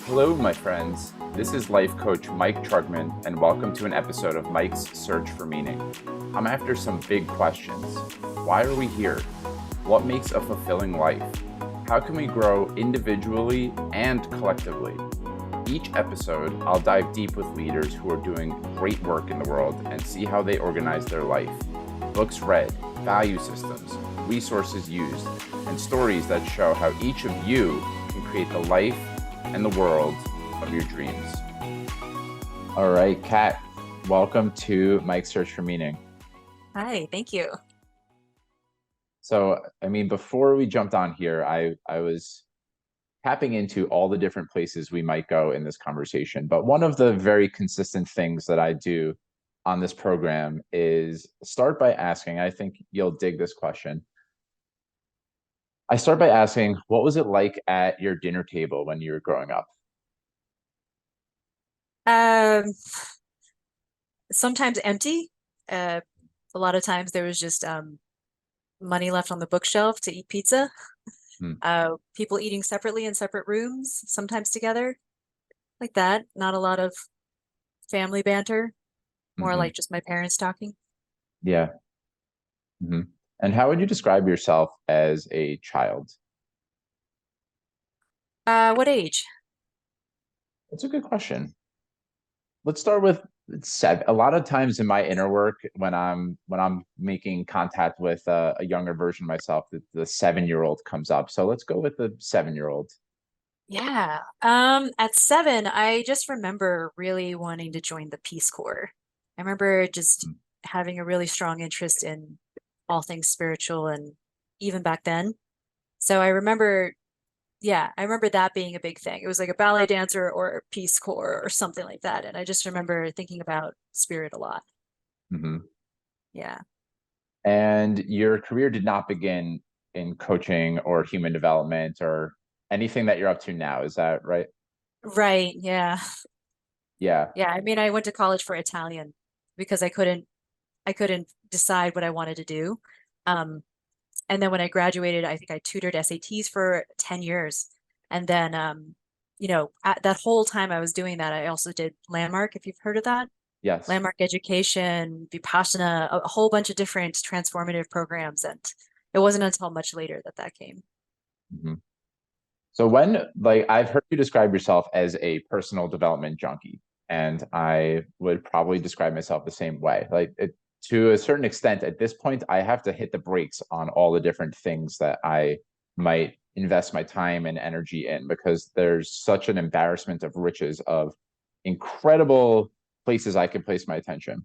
Hello, my friends. This is life coach Mike Trugman, and welcome to an episode of Mike's Search for Meaning. I'm after some big questions. Why are we here? What makes a fulfilling life? How can we grow individually and collectively? Each episode, I'll dive deep with leaders who are doing great work in the world and see how they organize their life. Books read, value systems, resources used, and stories that show how each of you can create the life and the world of your dreams. All right, Kat, welcome to Mike's Search for Meaning. Hi, thank you. So, before we jumped on here, I was tapping into all the different places we might go in this conversation. But one of the very consistent things that I do on this program is start by asking, I think you'll dig this question. I start by asking, what was it like at your dinner table when you were growing up? Um, Sometimes empty. Uh, a lot of times there was just money left on the bookshelf to eat pizza. Hmm. People eating separately in separate rooms, sometimes together, like that. Not a lot of family banter, more Mm-hmm. like just my parents talking. Yeah. Mm-hmm. And how would you describe yourself as a child? What age? That's a good question. Let's start with seven. A lot of times in my inner work, when I'm making contact with a younger version of myself, the 7-year-old comes up. So let's go with the 7-year-old. Yeah. At 7, I just remember really wanting to join the Peace Corps. I remember just having a really strong interest in all things spiritual and even back then. So I remember that being a big thing. It was like a ballet dancer or a Peace Corps or something like that. And I just remember thinking about spirit a lot. Mm-hmm. Yeah. And your career did not begin in coaching or human development or anything that you're up to now. Is that right? Right. Yeah. Yeah. Yeah. I mean, I went to college for Italian because I couldn't decide what I wanted to do. Um, and then when I graduated, I think I tutored SATs for 10 years. And then at that whole time I was doing that, I also did Landmark, if you've heard of that. Yes. Landmark education, Vipassana, a whole bunch of different transformative programs. And it wasn't until much later that that came. Mm-hmm. So when, like, I've heard you describe yourself as a personal development junkie, and I would probably describe myself the same way. To a certain extent, at this point, I have to hit the brakes on all the different things that I might invest my time and energy in because there's such an embarrassment of riches of incredible places I could place my attention.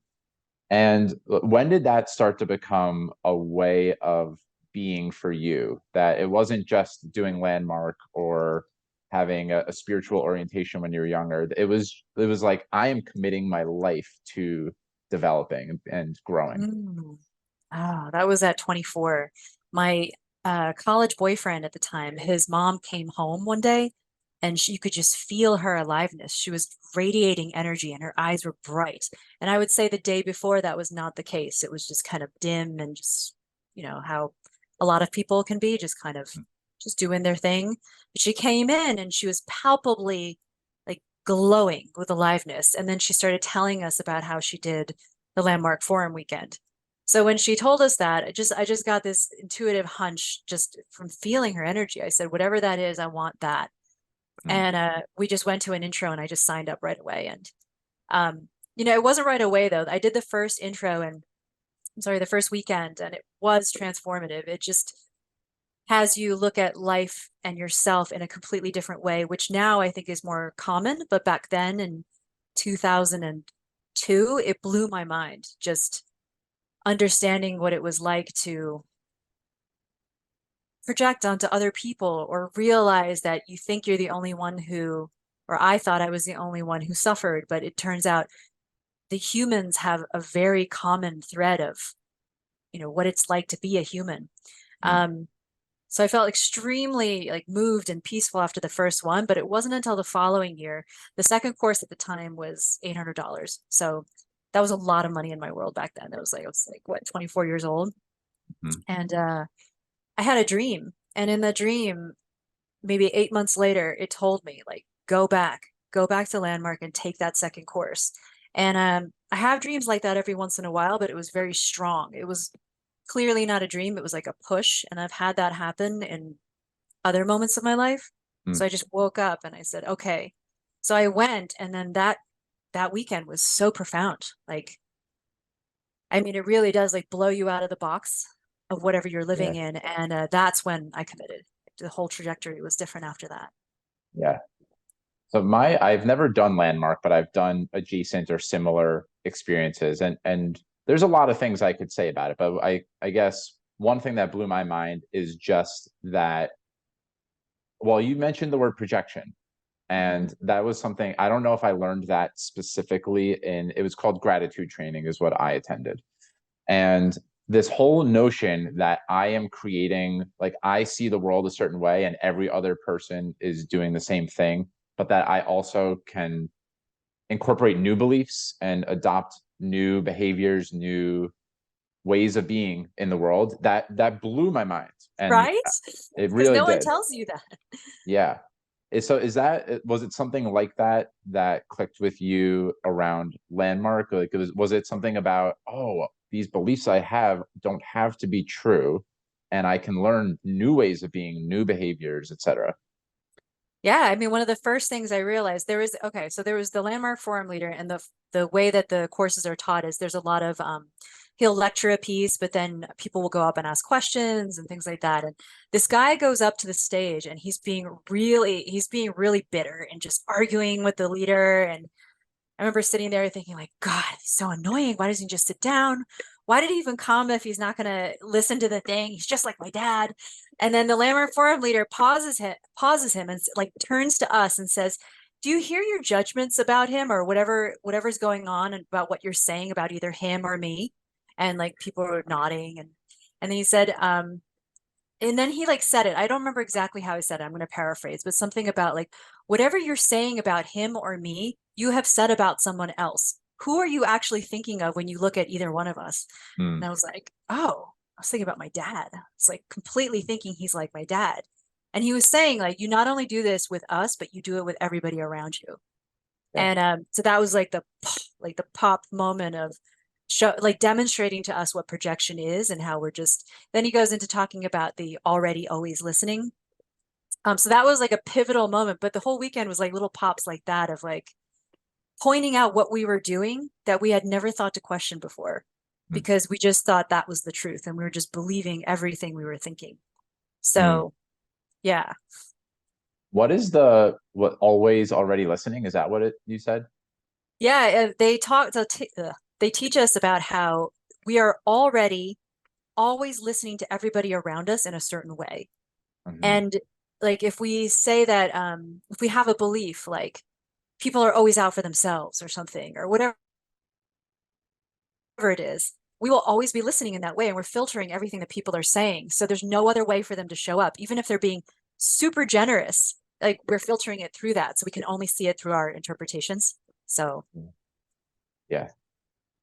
And when did that start to become a way of being for you? That it wasn't just doing landmark or having a spiritual orientation when you were younger. It was like I am committing my life to developing and growing. Mm. Oh, that was at 24. My college boyfriend at the time, his mom came home one day and you could just feel her aliveness. She was radiating energy and her eyes were bright. And I would say the day before that was not the case. It was just kind of dim and just, how a lot of people can be, just kind of just doing their thing. But she came in and she was palpably like glowing with aliveness. And then she started telling us about how she did the Landmark Forum weekend. So when she told us that, I just got this intuitive hunch just from feeling her energy. I said, whatever that is, I want that. Mm. And we just went to an intro and I just signed up right away. And it wasn't right away though. I did the first intro and I'm sorry, the first weekend, and it was transformative. It just has you look at life and yourself in a completely different way, which now I think is more common. But back then in 2002, it blew my mind just understanding what it was like to project onto other people or realize that you think you're the only one who, or I thought I was the only one who suffered, but it turns out the humans have a very common thread of, what it's like to be a human. Mm. Um, so I felt extremely like moved and peaceful after the first one, but it wasn't until the following year. The second course at the time was $800. So that was a lot of money in my world back then. I was like what, 24 years old. Mm. And I had a dream. And in the dream, maybe 8 months later, it told me like go back to Landmark and take that second course. And I have dreams like that every once in a while, but it was very strong. It was clearly not a dream. It was like a push. And I've had that happen in other moments of my life. Mm, So I just woke up and I said, okay. So I went, and then that weekend was so profound. Like, I mean, it really does like blow you out of the box of whatever you're living yeah, in. And that's when I committed. The whole trajectory was different after that. yeah. So I've never done Landmark, but I've done adjacent or similar experiences, and there's a lot of things I could say about it. But I guess one thing that blew my mind is just that. Well, you mentioned the word projection, and that was something I don't know if I learned that specifically in it was called gratitude training, is what I attended. And this whole notion that I am creating, like I see the world a certain way and every other person is doing the same thing, but that I also can incorporate new beliefs and adopt new behaviors, new ways of being in the world, that blew my mind. And Right? it Because really no one did. tells you that. Yeah. So is that was it something like that that clicked with you around Landmark? Like was it something about, oh, these beliefs I have don't have to be true, and I can learn new ways of being, new behaviors, etc. Yeah, I mean, one of the first things I realized there was okay, so there was the Landmark Forum leader, and the way that the courses are taught is there's a lot of he'll lecture a piece, but then people will go up and ask questions and things like that. And this guy goes up to the stage and he's being really bitter and just arguing with the leader. And I remember sitting there thinking, like, God, he's so annoying. Why doesn't he just sit down? Why did he even come if he's not going to listen to the thing? He's just like my dad. And then the Landmark Forum leader pauses him, and like turns to us and says, "Do you hear your judgments about him or whatever's going on and about what you're saying about either him or me?" And like people were nodding, and then he said, and then he like said it. I don't remember exactly how he said it. I'm going to paraphrase, but something about like, whatever you're saying about him or me, you have said about someone else. Who are you actually thinking of when you look at either one of us? Hmm. And I was like, oh, I was thinking about my dad. It's like completely thinking he's like my dad. And he was saying, like, you not only do this with us, but you do it with everybody around you. Yeah. And so that was like the pop moment of show like demonstrating to us what projection is and how we're just then he goes into talking about the already always listening. So that was like a pivotal moment, but the whole weekend was like little pops like that of like pointing out what we were doing that we had never thought to question before Hmm. because we just thought that was the truth and we were just believing everything we were thinking. Hmm. So yeah. What is the what always already listening? Is that what you said? Yeah, they teach us about how we are already always listening to everybody around us in a certain way. Hmm. And like if we say that if we have a belief like people are always out for themselves or something or whatever it is, we will always be listening in that way and we're filtering everything that people are saying. So there's no other way for them to show up, even if they're being super generous. Like we're filtering it through that, so we can only see it through our interpretations. So Yeah.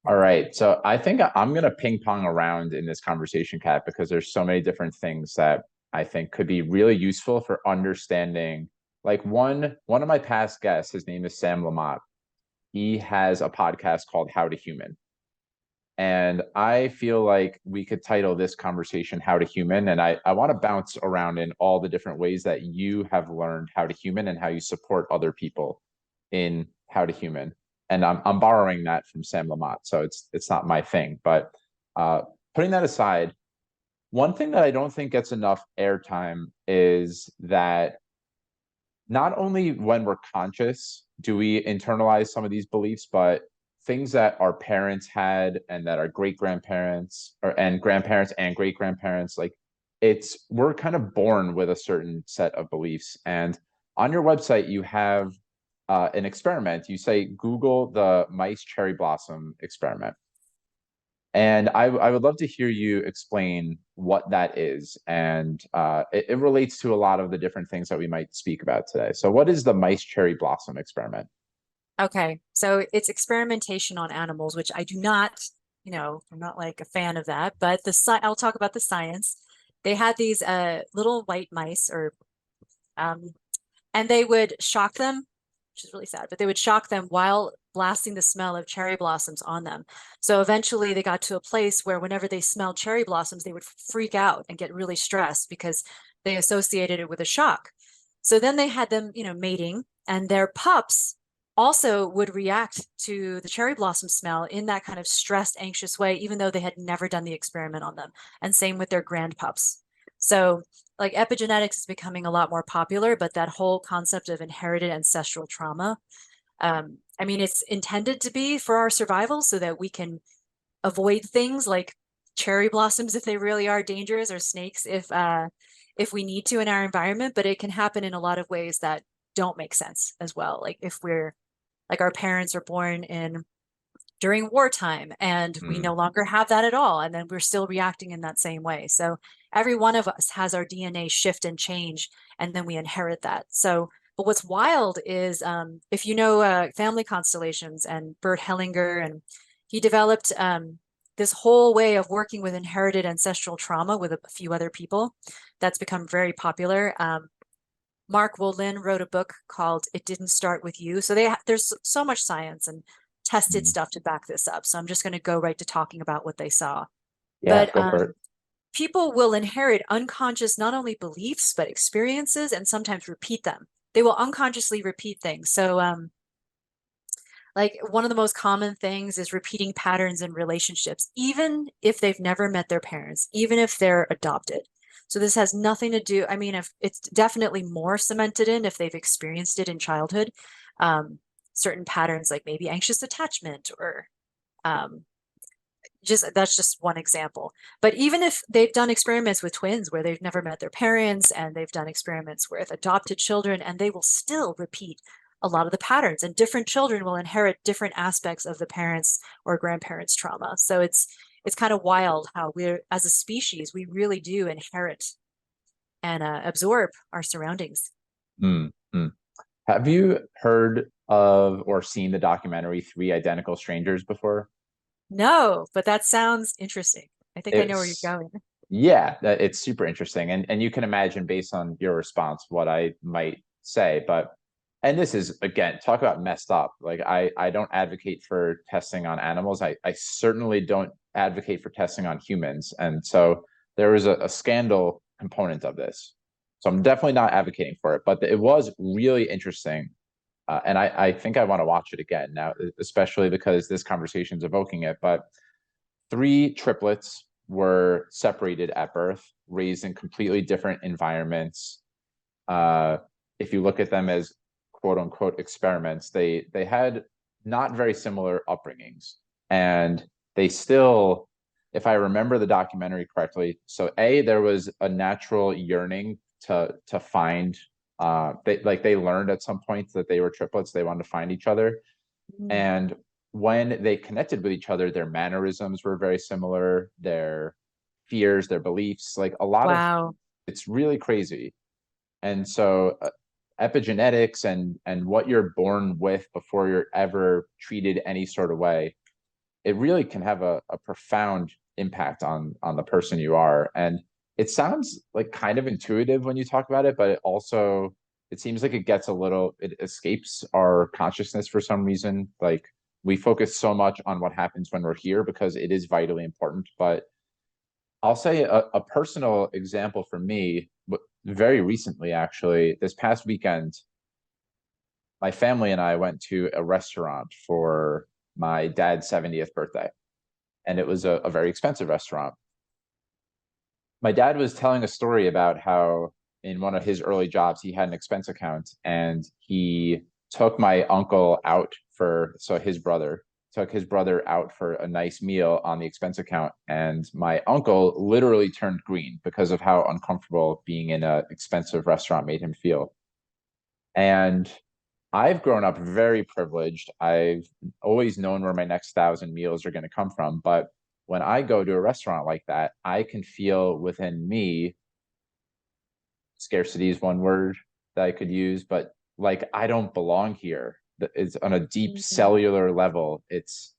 All yeah. right. So I think I'm going to ping pong around in this conversation, Kat, because there's so many different things that I think could be really useful for understanding. Like one of my past guests, his name is Sam Lamott. He has a podcast called How to Human. And I feel like we could title this conversation How to Human. And I want to bounce around in all the different ways that you have learned how to human and how you support other people in How to Human. And I'm borrowing that from Sam Lamott. So it's not my thing. But uh, putting that aside, one thing that I don't think gets enough airtime is that not only when we're conscious do we internalize some of these beliefs, but things that our parents had and that our great grandparents or and grandparents and great grandparents, like it's we're kind of born with a certain set of beliefs. And on your website, you have an experiment. You say Google the mice cherry blossom experiment. And I would love to hear you explain what that is. And it relates to a lot of the different things that we might speak about today. So, what is the mice cherry blossom experiment? Okay, so it's experimentation on animals, which I do not, I'm not like a fan of that, but I'll talk about the science. They had these little white mice or um and they would shock them which is really sad, but they would shock them while blasting the smell of cherry blossoms on them. So eventually they got to a place where whenever they smelled cherry blossoms, they would freak out and get really stressed because they associated it with a shock. So then they had them, mating, and their pups also would react to the cherry blossom smell in that kind of stressed, anxious way, even though they had never done the experiment on them. And same with their grandpups. So, like, epigenetics is becoming a lot more popular, but that whole concept of inherited ancestral trauma, I mean, it's intended to be for our survival so that we can avoid things like cherry blossoms if they really are dangerous, or snakes if we need to in our environment, but it can happen in a lot of ways that don't make sense as well. Like if we're like our parents are born in during wartime and we Mm, no longer have that at all, and then we're still reacting in that same way. So every one of us has our DNA shift and change, and then we inherit that. So but what's wild is if you know family constellations and Bert Hellinger, and he developed this whole way of working with inherited ancestral trauma with a few other people that's become very popular. Mark Wolin wrote a book called It Didn't Start With You. So there's so much science and tested mm. stuff to back this up. So I'm just going to go right to talking about what they saw. Yeah, But go for it. people will inherit unconscious not only beliefs but experiences, and sometimes repeat them. They will unconsciously repeat things. So like one of the most common things is repeating patterns in relationships, even if they've never met their parents, even if they're adopted. So this has nothing to do, I mean, if it's definitely more cemented in if they've experienced it in childhood, certain patterns like maybe anxious attachment or um, just that's just one example. But even if they've done experiments with twins where they've never met their parents, and they've done experiments with adopted children, and they will still repeat a lot of the patterns, and different children will inherit different aspects of the parents or grandparents' trauma. So it's kind of wild how we're as a species, we really do inherit and absorb our surroundings. Mm, mm. Have you heard of or seen the documentary Three Identical Strangers before? No, but that sounds interesting. I think I know where you're It's going. Yeah, it's super interesting, and you can imagine based on your response what I might say. But and this is again, talk about messed up. Like I don't advocate for testing on animals. I certainly don't advocate for testing on humans. And so there was a scandal component of this. So I'm definitely not advocating for it, but it was really interesting. And I think I want to watch it again now, especially because this conversation is evoking it. But three triplets were separated at birth, raised in completely different environments. Uh, if you look at them as quote unquote experiments, they had not very similar upbringings, and they still, if I remember the documentary correctly, so there was a natural yearning to find. They learned at some point that they were triplets. They wanted to find each other, Mm. and when they connected with each other, their mannerisms were very similar, their fears, their beliefs, like a lot of Wow. it's really crazy. And so epigenetics and what you're born with before you're ever treated any sort of way, it really can have a profound impact on the person you are. And it sounds like kind of intuitive when you talk about it, but it seems like it escapes our consciousness for some reason. Like we focus so much on what happens when we're here because it is vitally important. But I'll say a personal example for me, very recently, actually, this past weekend, my family and I went to a restaurant for my dad's 70th birthday, and it was a very expensive restaurant. My dad was telling a story about how in one of his early jobs he had an expense account, and he took my uncle out for so his brother took his brother out for a nice meal on the expense account, and my uncle literally turned green because of how uncomfortable being in an expensive restaurant made him feel. And I've grown up very privileged. I've always known where my next 1,000 meals are going to come from. But when I go to a restaurant like that, I can feel within me, scarcity is one word that I could use, but like I don't belong here. It's on a deep Mhm. cellular level. It's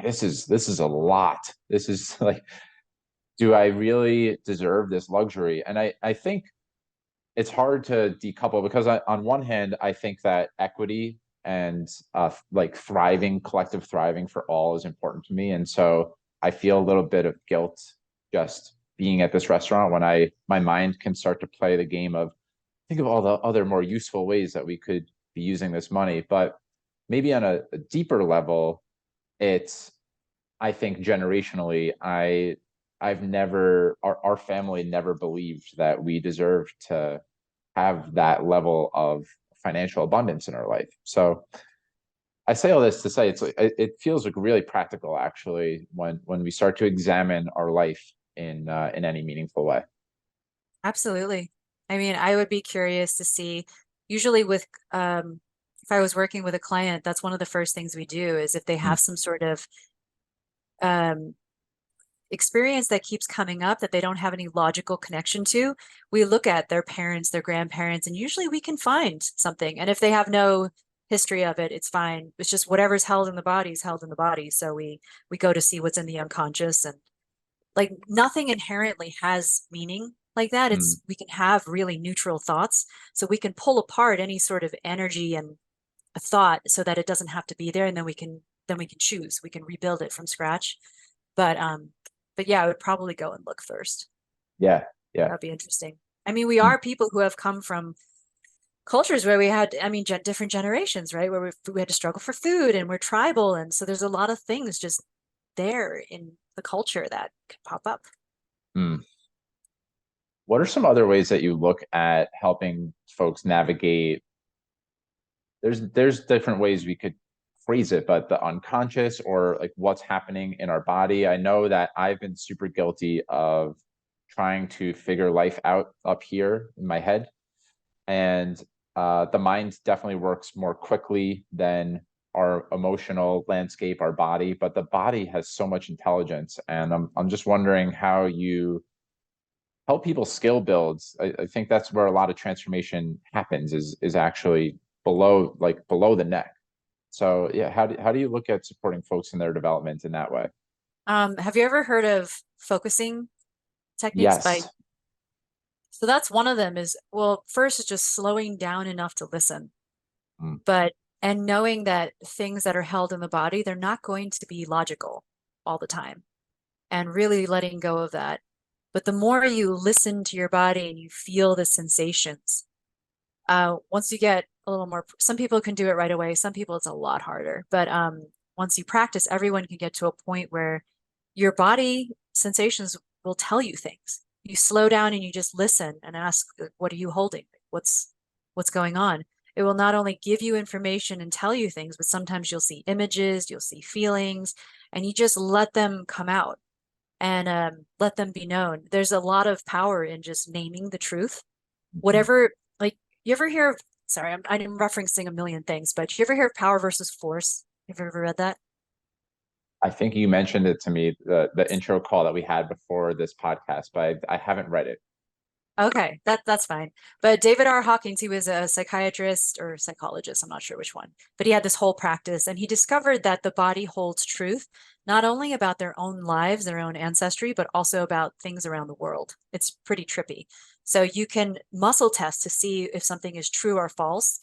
this is a lot. This is like, do I really deserve this luxury? And I think it's hard to decouple because on one hand, I think that equity and like thriving, collective thriving for all is important to me. And so I feel a little bit of guilt just being at this restaurant when my mind can start to play the game of think of all the other more useful ways that we could be using this money. But maybe on a deeper level, it's I think generationally, I've never our family never believed that we deserved to have that level of financial abundance in our life. So I say all this to say it feels like really practical actually when we start to examine our life in any meaningful way. Absolutely. I mean, I would be curious to see, usually with if I was working with a client, that's one of the first things we do is if they Mm, have some sort of um, experience that keeps coming up that they don't have any logical connection to, we look at their parents, their grandparents, and usually we can find something. And if they have no history of it, it's fine. It's just whatever's held in the body is held in the body. So we go to see what's in the unconscious, and like nothing inherently has meaning like that. mm, It's we can have really neutral thoughts. So we can pull apart any sort of energy and a thought so that it doesn't have to be there, and then we can choose. We can rebuild it from scratch. But um, but yeah, I would probably go and look first. yeah, yeah. That'd be interesting. I mean, we Mm, are people who have come from cultures where we had, I mean, different generations, right? Where we had to struggle for food and we're tribal. And so there's a lot of things just there in the culture that could pop up. mm. What are some other ways that you look at helping folks navigate there's different ways we could phrase it, but the unconscious or like what's happening in our body. I know that I've been super guilty of trying to figure life out up here in my head. And the mind definitely works more quickly than our emotional landscape, our body, but the body has so much intelligence. And I'm just wondering how you help people skill builds. I think that's where a lot of transformation happens is actually below the neck. So yeah, how do you look at supporting folks in their development in that way? Have you ever heard of focusing techniques by, Yes. so that's one of them is, well, first is just slowing down enough to listen, Mm, but, and knowing that things that are held in the body, they're not going to be logical all the time, and really letting go of that. But the more you listen to your body and you feel the sensations, once you get a little more, some people can do it right away. Some people it's a lot harder. But once you practice, everyone can get to a point where your body sensations will tell you things. You slow down and you just listen and ask, what are you holding? What's going on? It will not only give you information and tell you things, but sometimes you'll see images, you'll see feelings, and you just let them come out and let them be known. There's a lot of power in just naming the truth. mhm. Whatever, like, you ever hear of, sorry, I'm referencing a million things, but you ever hear of power versus force? Have you ever read that? I think you mentioned it to me the intro call that we had before this podcast, but I haven't read it. Okay, that's fine. But David R. Hawkins, he was a psychiatrist or psychologist, I'm not sure which one, but he had this whole practice and he discovered that the body holds truth, not only about their own lives, their own ancestry, but also about things around the world. It's pretty trippy. So you can muscle test to see if something is true or false.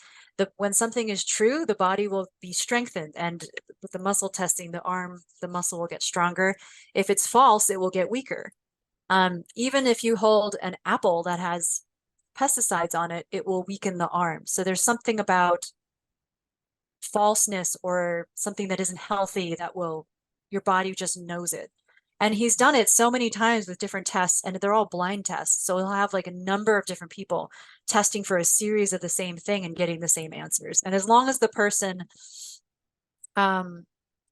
When something is true, the body will be strengthened, and with the muscle testing, the muscle will get stronger. If it's false, it will get weaker. Even if you hold an apple that has pesticides on it, it will weaken the arm. So there's something about falseness or something that isn't healthy that will, your body just knows it. And he's done it so many times with different tests, and they're all blind tests. So he'll have like a number of different people testing for a series of the same thing and getting the same answers. And as long as the person um,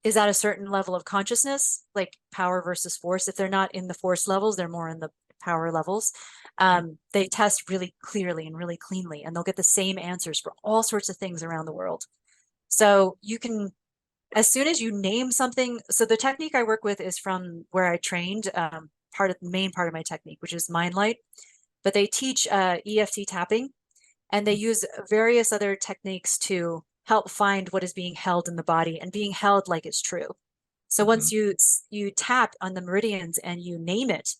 is at a certain level of consciousness, like power versus force. If they're not in the force levels, they're more in the power levels. They test really clearly and really cleanly, and they'll get the same answers for all sorts of things around the world. So you can, as soon as you name something, so the technique I work with is from where I trained, part of the main part of my technique, which is mind light, but they teach EFT tapping, and they use various other techniques to help find what is being held in the body and being held like it's true. So Mhm. once you tap on the meridians and you name it,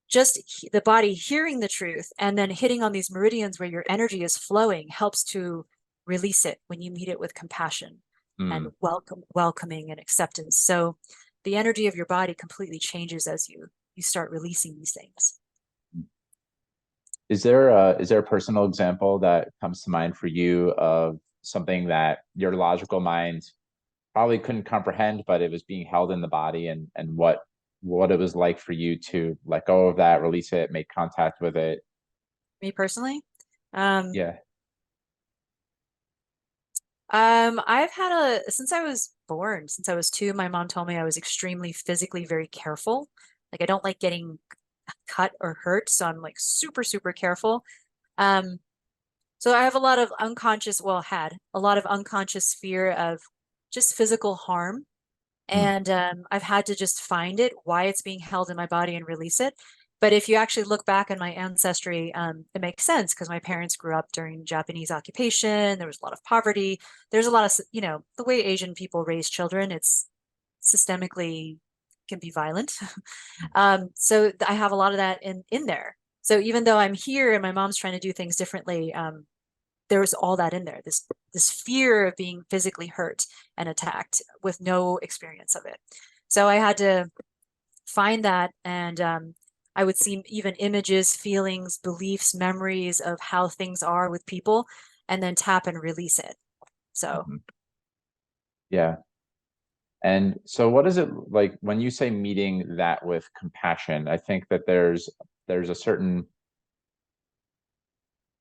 just the body hearing the truth and then hitting on these meridians where your energy is flowing helps to release it when you meet it with compassion and Mm. welcoming and acceptance. So the energy of your body completely changes as you start releasing these things. Is there a personal example that comes to mind for you of something that your logical mind probably couldn't comprehend, but it was being held in the body, and what it was like for you to let go of that, release it, make contact with it? Me personally, um, Yeah. I've had since I was born, since I was two, my mom told me I was extremely physically very careful. Like I don't like getting cut or hurt, so I'm like super, super careful. Um, so I have a lot of unconscious, well, had a lot of unconscious fear of just physical harm. Mm. And I've had to just find it, why it's being held in my body and release it. But if you actually look back in my ancestry, it makes sense because my parents grew up during Japanese occupation. There was a lot of poverty. There's a lot of, the way Asian people raise children, it's systemically can be violent. So I have a lot of that in there. So even though I'm here and my mom's trying to do things differently, there's all that in there. This fear of being physically hurt and attacked with no experience of it. So I had to find that, and I would see even images, feelings, beliefs, memories of how things are with people, and then tap and release it. So Mhm. Yeah. And so what is it like when you say meeting that with compassion? I think that there's a certain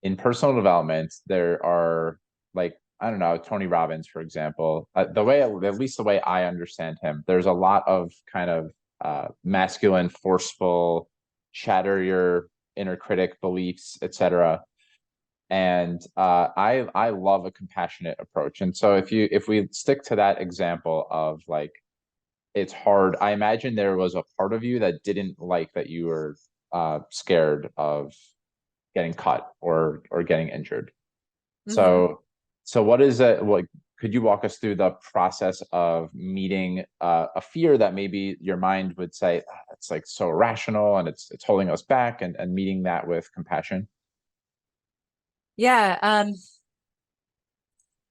in personal development, there are like, I don't know, Tony Robbins, for example, the way, at least the way I understand him, there's a lot of kind of masculine, forceful, shatter your inner critic beliefs, etc. And I love a compassionate approach. And so if we stick to that example of like it's hard, I imagine there was a part of you that didn't like that you were scared of getting cut or getting injured. mhm. So what is it like? Could you walk us through the process of meeting a fear that maybe your mind would say, "Ah, it's like so irrational and it's holding us back," and meeting that with compassion? Yeah.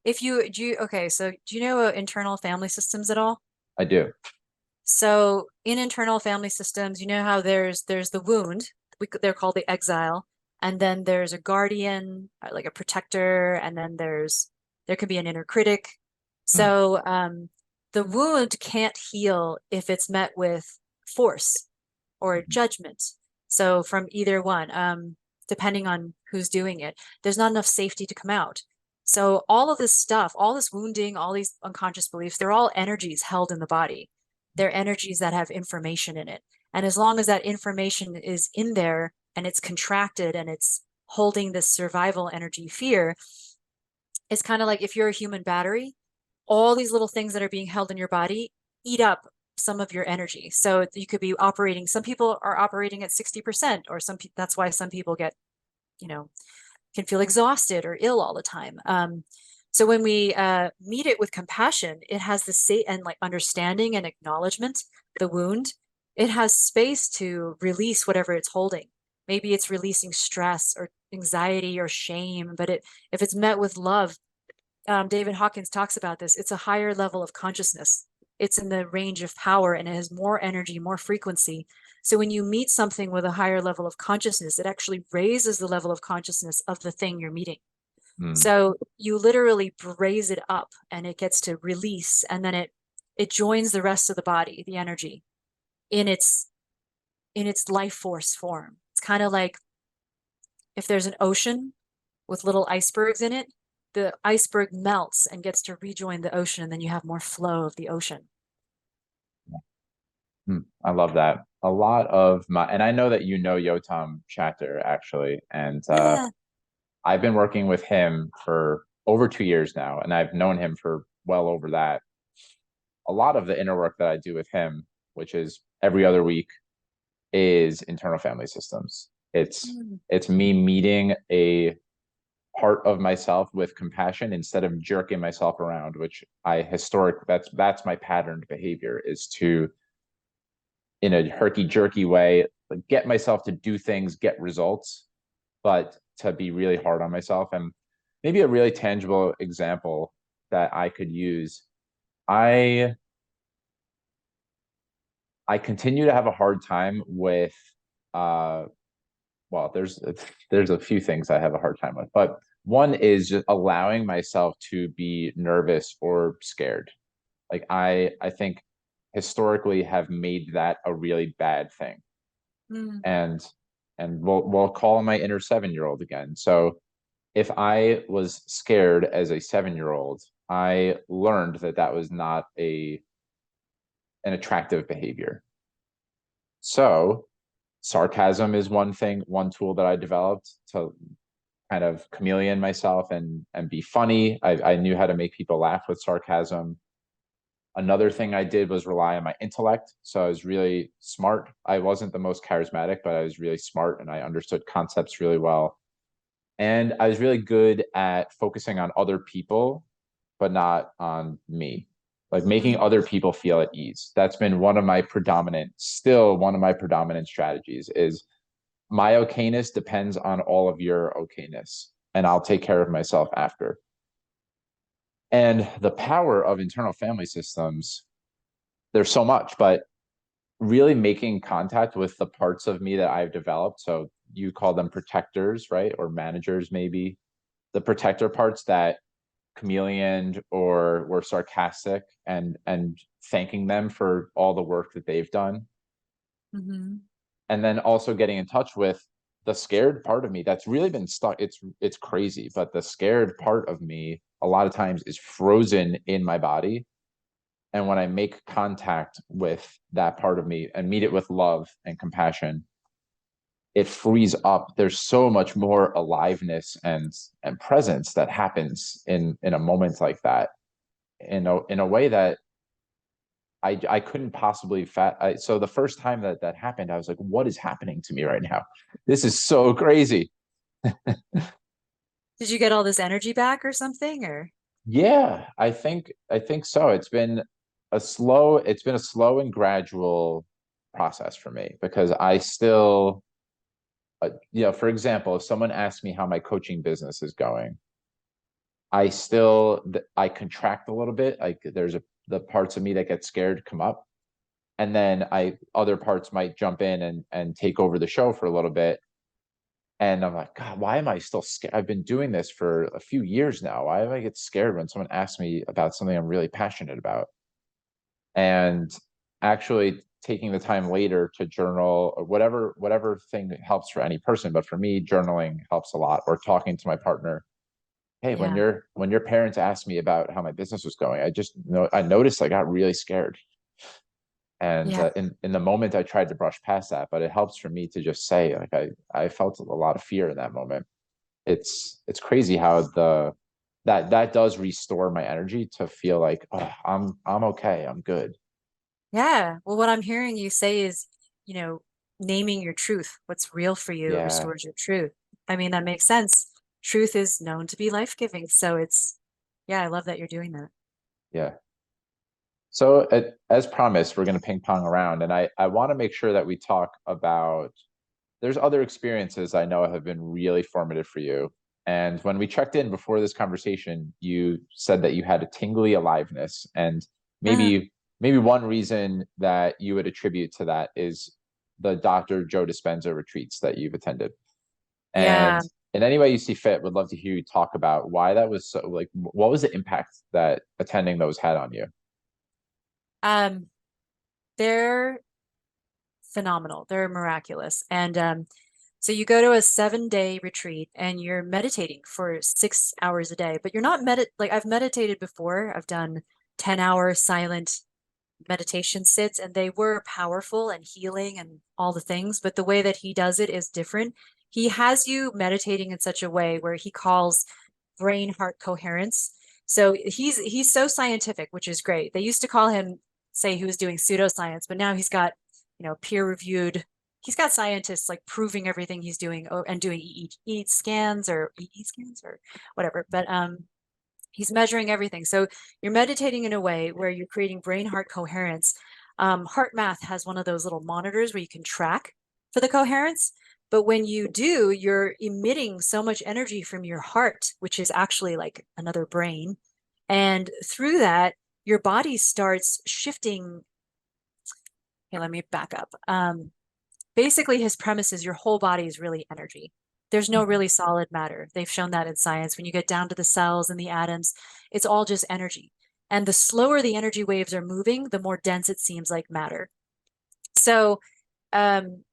If you do you, okay, so do you know internal family systems at all? I do. So in internal family systems, you know how there's the wound, they're called the exile, and then there's a guardian, like a protector, and then there could be an inner critic. Mm, So the wound can't heal if it's met with force or mhm, judgment. So from either one, depending on who's doing it, there's not enough safety to come out. So all of this stuff, all this wounding, all these unconscious beliefs, they're all energies held in the body. They're energies that have information in it. And as long as that information is in there and it's contracted and it's holding this survival energy fear, it's kind of like if you're a human battery, all these little things that are being held in your body eat up some of your energy. So you could be operating, some people are operating at 60%, or that's why some people get, you know, can feel exhausted or ill all the time. So when we meet it with compassion, it has the state and like understanding and acknowledgement, the wound, it has space to release whatever it's holding. Maybe it's releasing stress or anxiety or shame, but if it's met with love, David Hawkins talks about this. It's a higher level of consciousness. It's in the range of power and it has more energy, more frequency. So when you meet something with a higher level of consciousness, it actually raises the level of consciousness of the thing you're meeting. mm, So you literally raise it up and it gets to release, and then it joins the rest of the body, the energy, in its life force form. It's kind of like if there's an ocean with little icebergs in it, the iceberg melts and gets to rejoin the ocean, and then you have more flow of the ocean. I love that. A lot of my, and I know that you know Yotam Chatter actually, and Yeah. I've been working with him for over 2 years now, and I've known him for well over that. A lot of the inner work that I do with him, which is every other week, is internal family systems. Mm. It's me meeting a part of myself with compassion instead of jerking myself around, which that's my patterned behavior is to in a herky jerky way like, get myself to do things, get results, but to be really hard on myself. And maybe a really tangible example that I could use. I I continue to have a hard time with uh well, there's a few things I have a hard time with, but one is just allowing myself to be nervous or scared. Like I think historically have made that a really bad thing. Mm. And we'll call my inner 7-year old again. So if I was scared as a 7-year old, I learned that that was not a an attractive behavior. So sarcasm is one thing, one tool that I developed to kind of chameleon myself and be funny. I knew how to make people laugh with sarcasm. Another thing I did was rely on my intellect. So I was really smart. I wasn't the most charismatic, but I was really smart and I understood concepts really well. And I was really good at focusing on other people, but not on me. Like making Mm. other people feel at ease. That's been one of my predominant, still one of my predominant strategies is my okayness depends on all of your okayness, and I'll take care of myself after. And the power of internal family systems, there's so much, but really making contact with the parts of me that I've developed. So you call them protectors, right? Or managers, maybe. The protector parts that chameleoned or were sarcastic and thanking them for all the work that they've done. Hmm. And then also getting in touch with the scared part of me that's really been stuck. It's crazy, but the scared part of me a lot of times is frozen in my body. And when I make contact with that part of me and meet it with love and compassion, it frees up. There's so much more aliveness and presence that happens in a moment like that in a way that I couldn't possibly so the first time that that happened, I was like, what is happening to me right now? This is so crazy. Did you get all this energy back or something? Or Yeah, I think so. It's been a slow and gradual process for me because I still for example, if someone asks me how my coaching business is going, I contract a little bit. Like the parts of me that get scared come up, and then I other parts might jump in and take over the show for a little bit. And I'm like, God, why am I still scared? I've been doing this for a few years now. Why do I get scared when someone asks me about something I'm really passionate about? And actually taking the time later to journal or whatever thing helps for any person, but for me, journaling helps a lot. Or talking to my partner. Hey, yeah, when your parents asked me about how my business was going, I noticed I got really scared. And yeah, in the moment, I tried to brush past that, but it helps for me to just say, like, I felt a lot of fear in that moment. It's crazy how that does restore my energy to feel like, oh, I'm okay, I'm good. yeah. Well, what I'm hearing you say is, you know, naming your truth. What's real for you Yeah, restores your truth. I mean, that makes sense. Truth is known to be life-giving. So it's, yeah, I love that you're doing that. yeah. So as promised, we're going to ping pong around, and I want to make sure that we talk about. There's other experiences I know have been really formative for you. And when we checked in before this conversation, you said that you had a tingly aliveness, and maybe one reason that you would attribute to that is the Dr. Joe Dispenza retreats that you've attended. And Yeah. in any way you see fit, would love to hear you talk about why that was so like what was the impact that attending those had on you? Um, they're phenomenal. They're miraculous. And so you go to a 7-day retreat and you're meditating for 6 hours a day, but you're not like I've meditated before. I've done 10-hour silent meditation sits and they were powerful and healing and all the things, but the way that he does it is different. He has you meditating in such a way where he calls brain heart coherence. So he's so scientific, which is great. They used to call him, say he was doing pseudoscience, but now he's got, peer reviewed. He's got scientists like proving everything he's doing and doing scans or scans or whatever. But he's measuring everything. So you're meditating in a way where you're creating brain heart coherence. Heart Math has one of those little monitors where you can track for the coherence. But when you do, you're emitting so much energy from your heart, which is actually like another brain. And through that, your body starts shifting. Okay, let me back up. Basically, his premise is your whole body is really energy. There's no Mhm. really solid matter. They've shown that in science. When you get down to the cells and the atoms, it's all just energy. And the slower the energy waves are moving, the more dense it seems like matter. So um,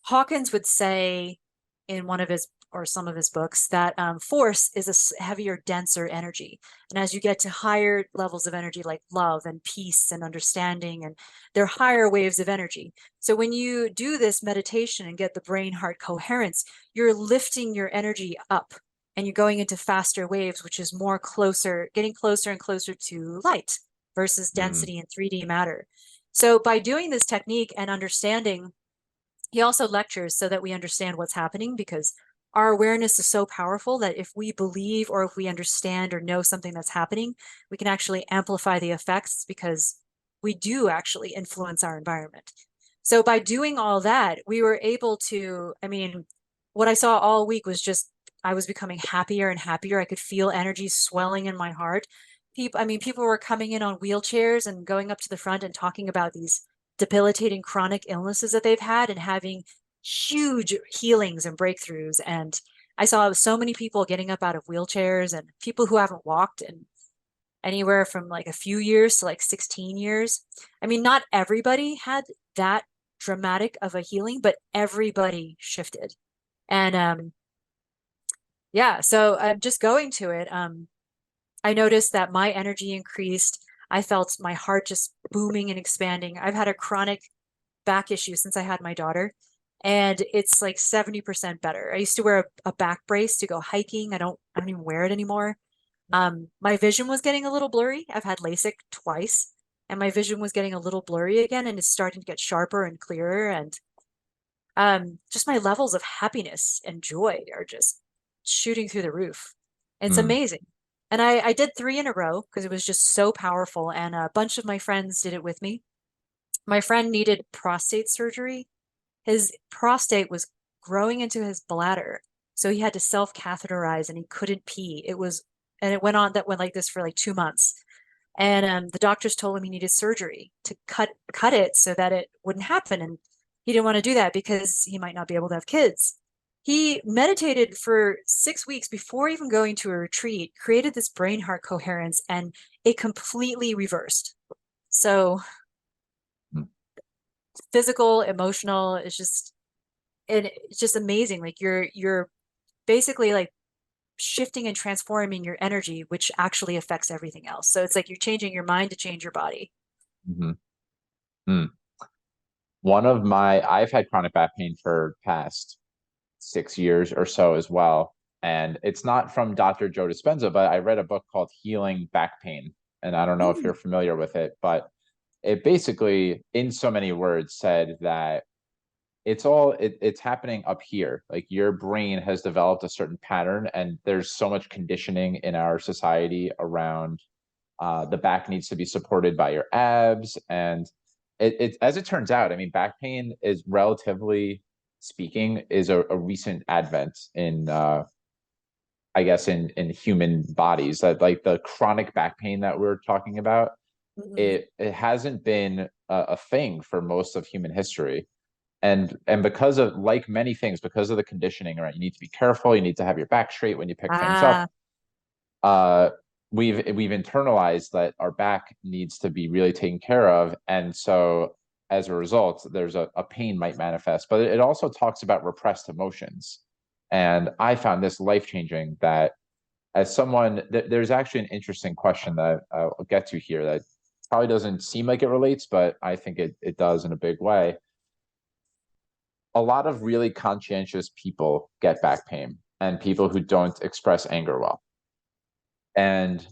Hawkins would say in one of his or some of his books that force is a heavier, denser energy. And as you get to higher levels of energy, like love and peace and understanding, and they're higher waves of energy. So when you do this meditation and get the brain heart coherence, you're lifting your energy up and you're going into faster waves, which is more closer, getting closer and closer to light versus Mm. density and 3D matter. So by doing this technique and understanding, he also lectures so that we understand what's happening, because our awareness is so powerful that if we believe or if we understand or know something that's happening, we can actually amplify the effects because we do actually influence our environment. So by doing all that, we were able to, I mean, what I saw all week was just I was becoming happier and happier. I could feel energy swelling in my heart. People were coming in on wheelchairs and going up to the front and talking about these debilitating chronic illnesses that they've had and having huge healings and breakthroughs. And I saw so many people getting up out of wheelchairs and people who haven't walked in anywhere from like a few years to like 16 years. I mean, not everybody had that dramatic of a healing, but everybody shifted. And yeah, so just going to it, I noticed that my energy increased. I felt my heart just booming and expanding. I've had a chronic back issue since I had my daughter, and it's like 70% better. I used to wear a back brace to go hiking. I don't even wear it anymore. My vision was getting a little blurry. I've had LASIK twice, and my vision was getting a little blurry again, and it's starting to get sharper and clearer. And just my levels of happiness and joy are just shooting through the roof. It's Mm. amazing. And I did three in a row because it was just so powerful. And a bunch of my friends did it with me. My friend needed prostate surgery. His prostate was growing into his bladder. So he had to self-catheterize and he couldn't pee. And it went like this for like 2 months. And the doctors told him he needed surgery to cut it so that it wouldn't happen. And he didn't want to do that because he might not be able to have kids. He meditated for 6 weeks before even going to a retreat, created this brain heart coherence, and it completely reversed. So Mm. physical, emotional, it's just amazing. Like you're basically like shifting and transforming your energy, which actually affects everything else. So it's like you're changing your mind to change your body. Mhm. Mm. I've had chronic back pain for past 6 years or so as well. And it's not from Dr. Joe Dispenza, but I read a book called Healing Back Pain. And I don't know if Mm. you're familiar with it, but it basically, in so many words, said that it's happening up here. Like your brain has developed a certain pattern, and there's so much conditioning in our society around the back needs to be supported by your abs. And as it turns out, I mean, back pain is relatively speaking is a recent advent in I guess in human bodies. That like the chronic back pain that we're talking about, Mm-mm. it hasn't been a thing for most of human history. And because of, like many things, because of the conditioning, right, you need to be careful, you need to have your back straight when you pick things up. Ah, uh we've internalized that our back needs to be really taken care of, and so as a result there's a pain might manifest. But it also talks about repressed emotions, and I found this life changing. That as someone there's actually an interesting question that I'll get to here that probably doesn't seem like it relates, but I think it does in a big way. A lot of really conscientious people get back pain, and people who don't express anger well. And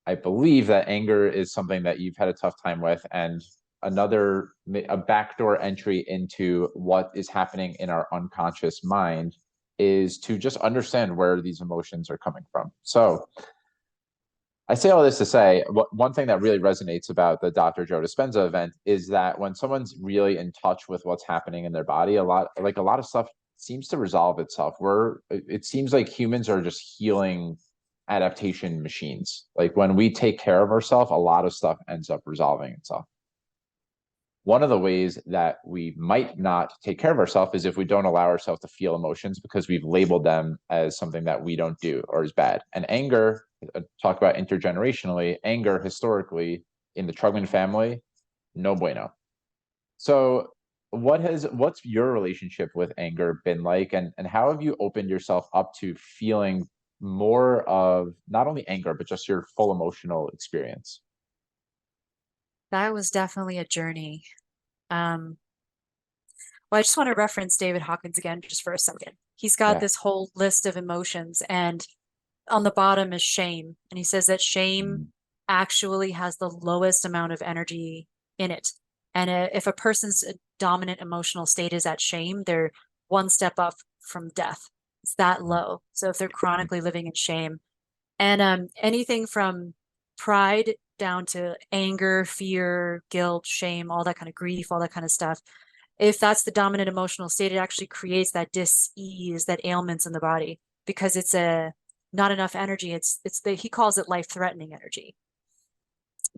I believe that anger is something that you've had a tough time with, and a backdoor entry into what is happening in our unconscious mind is to just understand where these emotions are coming from. So I say all this to say, one thing that really resonates about the Dr. Joe Dispenza event is that when someone's really in touch with what's happening in their body, a lot of stuff seems to resolve itself. It seems like humans are just healing adaptation machines. Like when we take care of ourselves, a lot of stuff ends up resolving itself. One of the ways that we might not take care of ourselves is if we don't allow ourselves to feel emotions because we've labeled them as something that we don't do or is bad. And anger, talk about intergenerationally, anger historically in the Trugman family, no bueno. So what's your relationship with anger been like, and how have you opened yourself up to feeling more of not only anger but just your full emotional experience? That was definitely a journey. Um, well, I just want to reference David Hawkins again just for a second. He's got Yeah. this whole list of emotions, and on the bottom is shame. And he says that shame Mm, actually has the lowest amount of energy in it. And if a person's dominant emotional state is at shame, they're one step up from death. It's that mm, low. So if they're mm, chronically living in shame, and anything from pride down to anger, fear, guilt, shame, all that kind of grief, all that kind of stuff, if that's the dominant emotional state, it actually creates that dis-ease, that ailments in the body because it's a not enough energy. It's the he calls it life-threatening energy.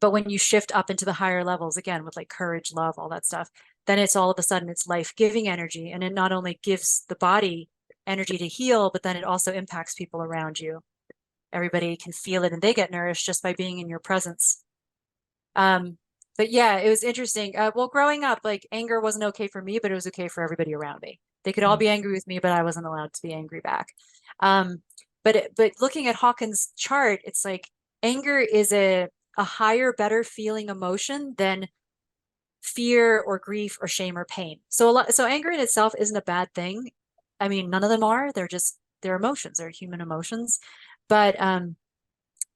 But when you shift up into the higher levels again with like courage, love, all that stuff, then it's all of a sudden it's life-giving energy. And it not only gives the body energy to heal, but then it also impacts people around you. Everybody can feel it and they get nourished just by being in your presence. Um, but yeah, it was interesting. Well, growing up, like anger wasn't okay for me, but it was okay for everybody around me. They could all mm, be angry with me, but I wasn't allowed to be angry back. Um, but looking at Hawkins' chart, it's like anger is a higher, better feeling emotion than fear or grief or shame or pain. So anger in itself isn't a bad thing. I mean, none of them are. They're emotions. They're human emotions. But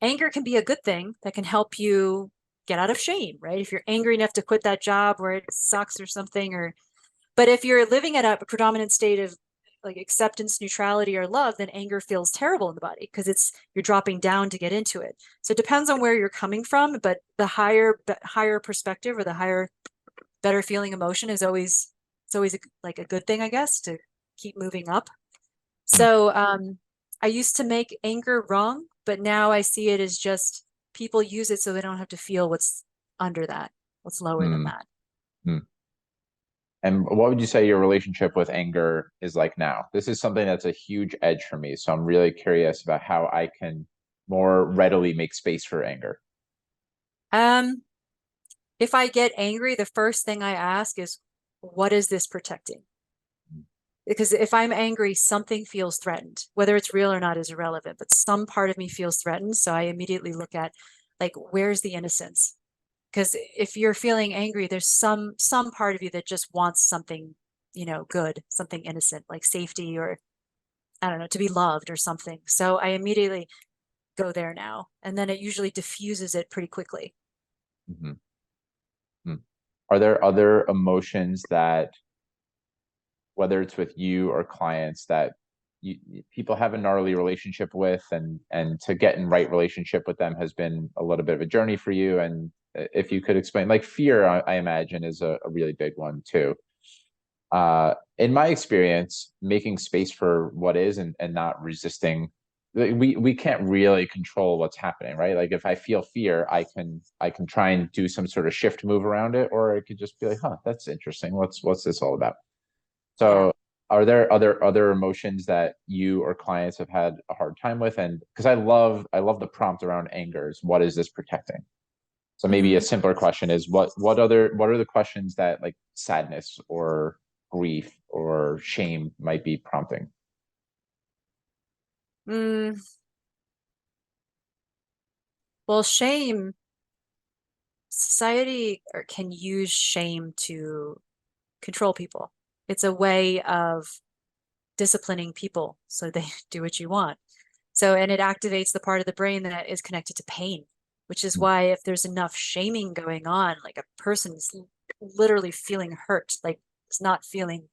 anger can be a good thing that can help you get out of shame, right? If you're angry enough to quit that job where it sucks or something, or but if you're living at a predominant state of like acceptance, neutrality, or love, then anger feels terrible in the body because it's you're dropping down to get into it. So it depends on where you're coming from, but the higher perspective or the higher better feeling emotion is always it's always like a good thing, I guess, to keep moving up. mm, So I used to make anger wrong, but now I see it as just people use it so they don't have to feel what's under that, what's lower than mm, that. mm. And what would you say your relationship with anger is like now? This is something that's a huge edge for me. So I'm really curious about how I can more readily make space for anger. Um, if I get angry, the first thing I ask is, what is this protecting? Because if I'm angry, something feels threatened. Whether it's real or not is irrelevant, but some part of me feels threatened. So I immediately look at like, where's the innocence? Because if you're feeling angry, there's some part of you that just wants something, good, something innocent, like safety or I don't know, to be loved or something. So I immediately go there now, and then it usually diffuses it pretty quickly. Mhm, mm. Are there other emotions that, whether it's with you or clients, that people have a gnarly relationship with, and to get in right relationship with them has been a little bit of a journey for you? And if you could explain, like fear, I imagine is a really big one too. In my experience, making space for what is, and not resisting, we can't really control what's happening, right? Like if I feel fear, I can try and do some sort of shift move around it, or it could just be like, huh, that's interesting. What's this all about? Yeah. So are there other emotions that you or clients have had a hard time with? And because I love the prompt around anger is, what is this protecting? So maybe a Hmm. simpler question is, what are the questions that like sadness or grief or shame might be prompting? Mm, well, shame, society can use shame to control people. It's a way of disciplining people so they do what you want. So, and it activates the part of the brain that is connected to pain, which is Mm, why if there's enough shaming going on, like a person is literally feeling hurt, like it's not feeling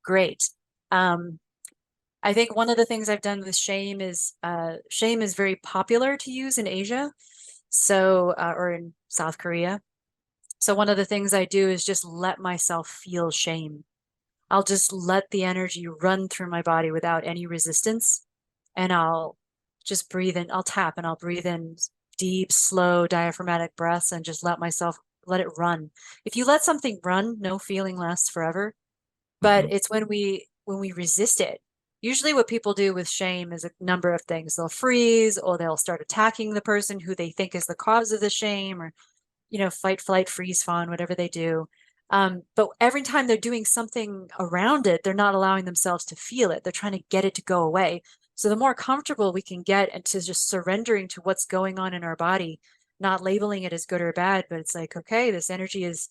great. Um, I think one of the things I've done with shame is very popular to use in Asia, so or in South Korea. So one of the things I do is just let myself feel shame. I'll just let the energy run through my body without any resistance. And I'll just breathe in, I'll tap and I'll breathe in deep, slow diaphragmatic breaths and just let myself let it run. If you let something run, no feeling lasts forever. But Hmm. it's when we resist it. Usually what people do with shame is a number of things. They'll freeze or they'll start attacking the person who they think is the cause of the shame, or fight, flight, freeze, fawn, whatever they do. But every time they're doing something around it, they're not allowing themselves to feel it. They're trying to get it to go away. So the more comfortable we can get into just surrendering to what's going on in our body, not labeling it as good or bad, but it's like, okay, this energy is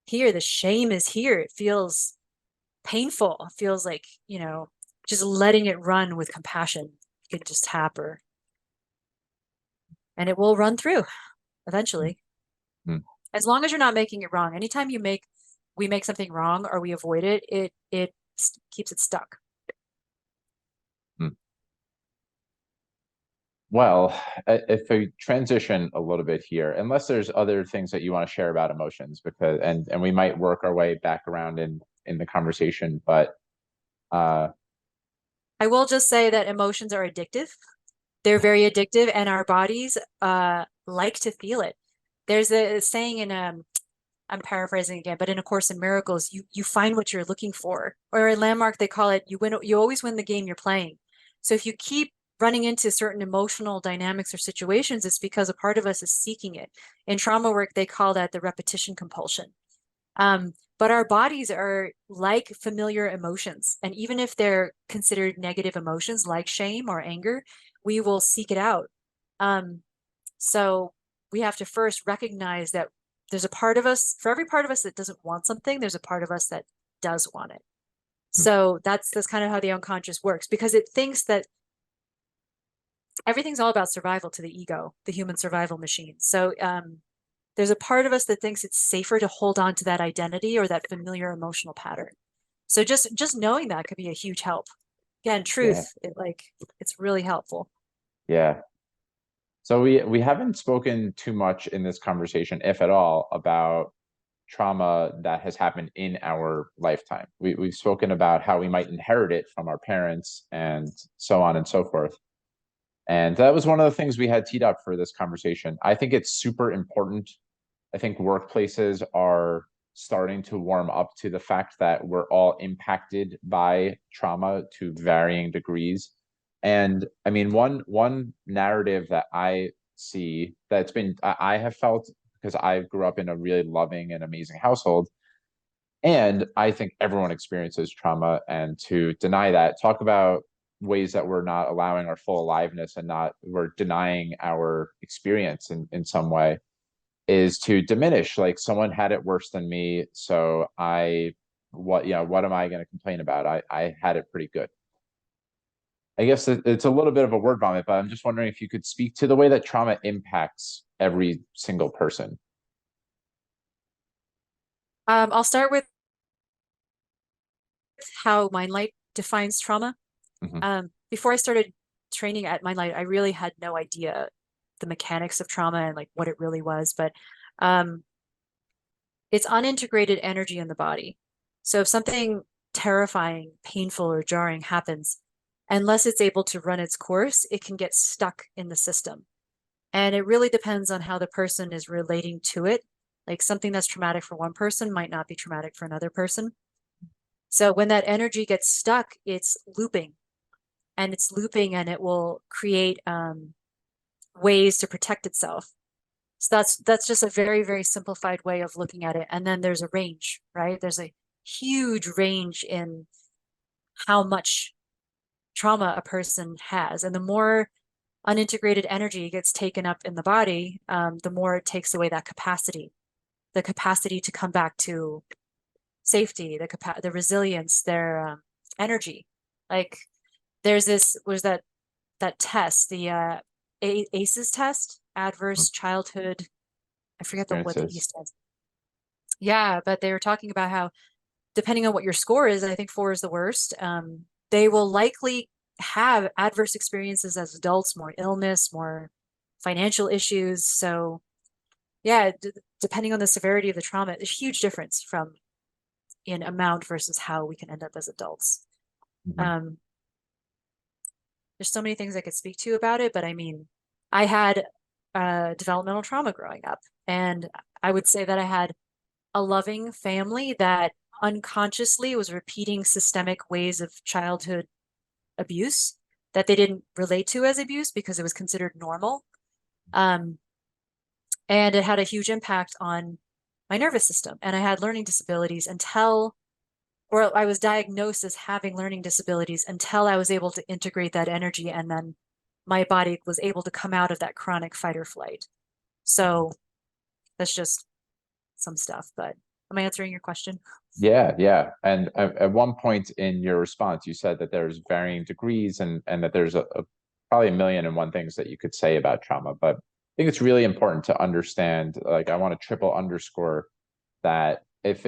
here. The shame is here. It feels painful. It feels like, just letting it run with compassion. You can just tap her and it will run through eventually. Hmm. As long as you're not making it wrong. Anytime we make something wrong or we avoid it, it keeps it stuck. Hmm. Well, if we transition a little bit here, unless there's other things that you want to share about emotions, because and we might work our way back around in the conversation, but uh, I will just say that emotions are addictive. They're very addictive, and our bodies like to feel it. There's a saying in I'm paraphrasing again, but in A Course in Miracles, you find what you're looking for. Or in Landmark, they call it you always win the game you're playing. So if you keep running into certain emotional dynamics or situations, it's because a part of us is seeking it. In trauma work, they call that the repetition compulsion. But our bodies are like familiar emotions. And even if they're considered negative emotions like shame or anger, we will seek it out. Um, so we have to first recognize that there's a part of us, for every part of us that doesn't want something, there's a part of us that does want it. So that's kind of how the unconscious works, because it thinks that everything's all about survival to the ego, the human survival machine. So there's a part of us that thinks it's safer to hold on to that identity or that familiar emotional pattern. So just knowing that could be a huge help. Again, yeah, truth, it's really helpful. yeah. So we haven't spoken too much in this conversation, if at all, about trauma that has happened in our lifetime. We've spoken about how we might inherit it from our parents and so on and so forth. And that was one of the things we had teed up for this conversation. I think it's super important. I think workplaces are starting to warm up to the fact that we're all impacted by trauma to varying degrees. And I mean, one narrative that I see that's been I have felt, because I grew up in a really loving and amazing household, and I think everyone experiences trauma, and to deny that, talk about ways that we're not allowing our full aliveness and not we're denying our experience in some way, is to diminish, like, someone had it worse than me, so what am I going to complain about? I had it pretty good. I guess it's a little bit of a word vomit, but I'm just wondering if you could speak to the way that trauma impacts every single person. I'll start with how Mindlight defines trauma. Hmm. Before I started training at Mindlight, I really had no idea the mechanics of trauma and like what it really was. But um, it's unintegrated energy in the body. So if something terrifying, painful, or jarring happens, unless it's able to run its course, it can get stuck in the system. And it really depends on how the person is relating to it. Like something that's traumatic for one person might not be traumatic for another person. So when that energy gets stuck, it's looping and it will create ways to protect itself. So that's just a very, very simplified way of looking at it. And then there's a range, right? There's a huge range in how much trauma a person has. And the more unintegrated energy gets taken up in the body, the more it takes away that capacity, the capacity to come back to safety, the resilience, their energy. Like there's this was that test, the ACEs test, adverse childhood. I forget what the E Experiences. stands. Yeah, but they were talking about how depending on what your score is, I think four is the worst. They will likely have adverse experiences as adults, more illness, more financial issues. So yeah, depending on the severity of the trauma, there's a huge difference from in amount versus how we can end up as adults. Mhm. Um, there's so many things I could speak to about it, but I mean, I had developmental trauma growing up, and I would say that I had a loving family that unconsciously was repeating systemic ways of childhood abuse that they didn't relate to as abuse because it was considered normal. Um, and it had a huge impact on my nervous system. And I had learning disabilities until, or I was diagnosed as having learning disabilities until I was able to integrate that energy. And then my body was able to come out of that chronic fight or flight. So that's just some stuff, but am I answering your question? Yeah, yeah. And at one point in your response, you said that there's varying degrees and that there's probably a million and one things that you could say about trauma. But I think it's really important to understand, like I want to triple underscore that if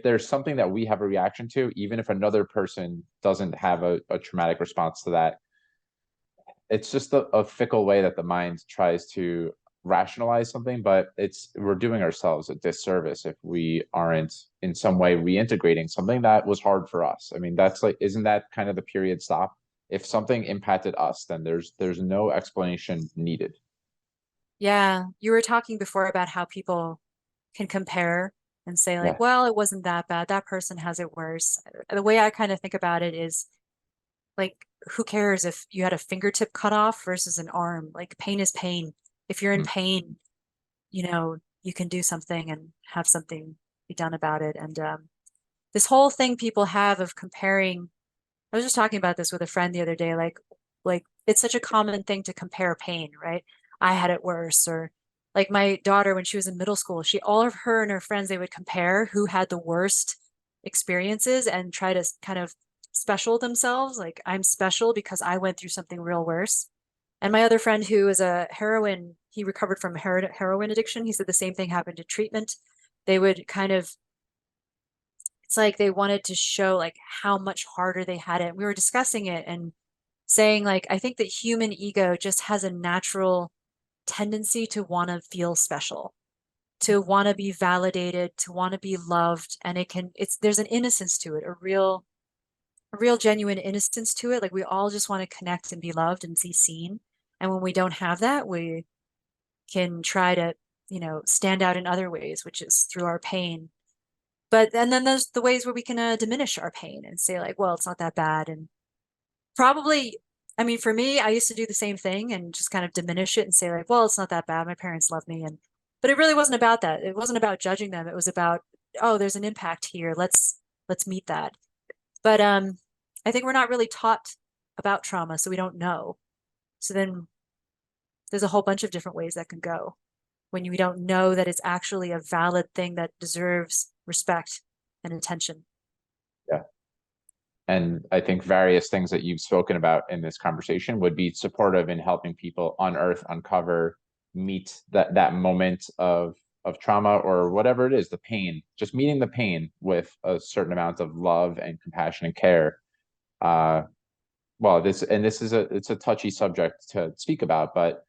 there's something that we have a reaction to, even if another person doesn't have a traumatic response to that, it's just a fickle way that the mind tries to rationalize something, but we're doing ourselves a disservice if we aren't in some way reintegrating something that was hard for us. I mean, that's like, isn't that kind of the period stop? If something impacted us, then there's no explanation needed. Yeah, you were talking before about how people can compare and say like, Yeah. well, it wasn't that bad. That person has it worse. The way I kind of think about it is like, who cares if you had a fingertip cut off versus an arm? Like, pain is pain. If you're in Mm. pain, you can do something and have something be done about it. And this whole thing people have of comparing, I was just talking about this with a friend the other day, like it's such a common thing to compare pain, right? I had it worse, or like my daughter when she was in middle school, all of her and her friends, they would compare who had the worst experiences and try to kind of special themselves. Like, I'm special because I went through something real worse. And my other friend who is he recovered from heroin addiction. He said the same thing happened to treatment. They would kind of, it's like they wanted to show like how much harder they had it. We were discussing it and saying like, I think that human ego just has a natural tendency to want to feel special, to want to be validated, to want to be loved. And there's an innocence to it, a real genuine innocence to it. Like, we all just want to connect and be loved and be seen. And when we don't have that, we can try to, stand out in other ways, which is through our pain. And then there's the ways where we can diminish our pain and say like, well, it's not that bad. And probably, I mean, for me, I used to do the same thing and just kind of diminish it and say like, well, it's not that bad. My parents love me. But it really wasn't about that. It wasn't about judging them. It was about, oh, there's an impact here. Let's meet that. But I think we're not really taught about trauma, so we don't know. So then there's a whole bunch of different ways that can go when you don't know that it's actually a valid thing that deserves respect and attention. Yeah. And I think various things that you've spoken about in this conversation would be supportive in helping people unearth, uncover, meet that moment of trauma or whatever it is, the pain, just meeting the pain with a certain amount of love and compassion and care. Uh, well, this is it's a touchy subject to speak about, but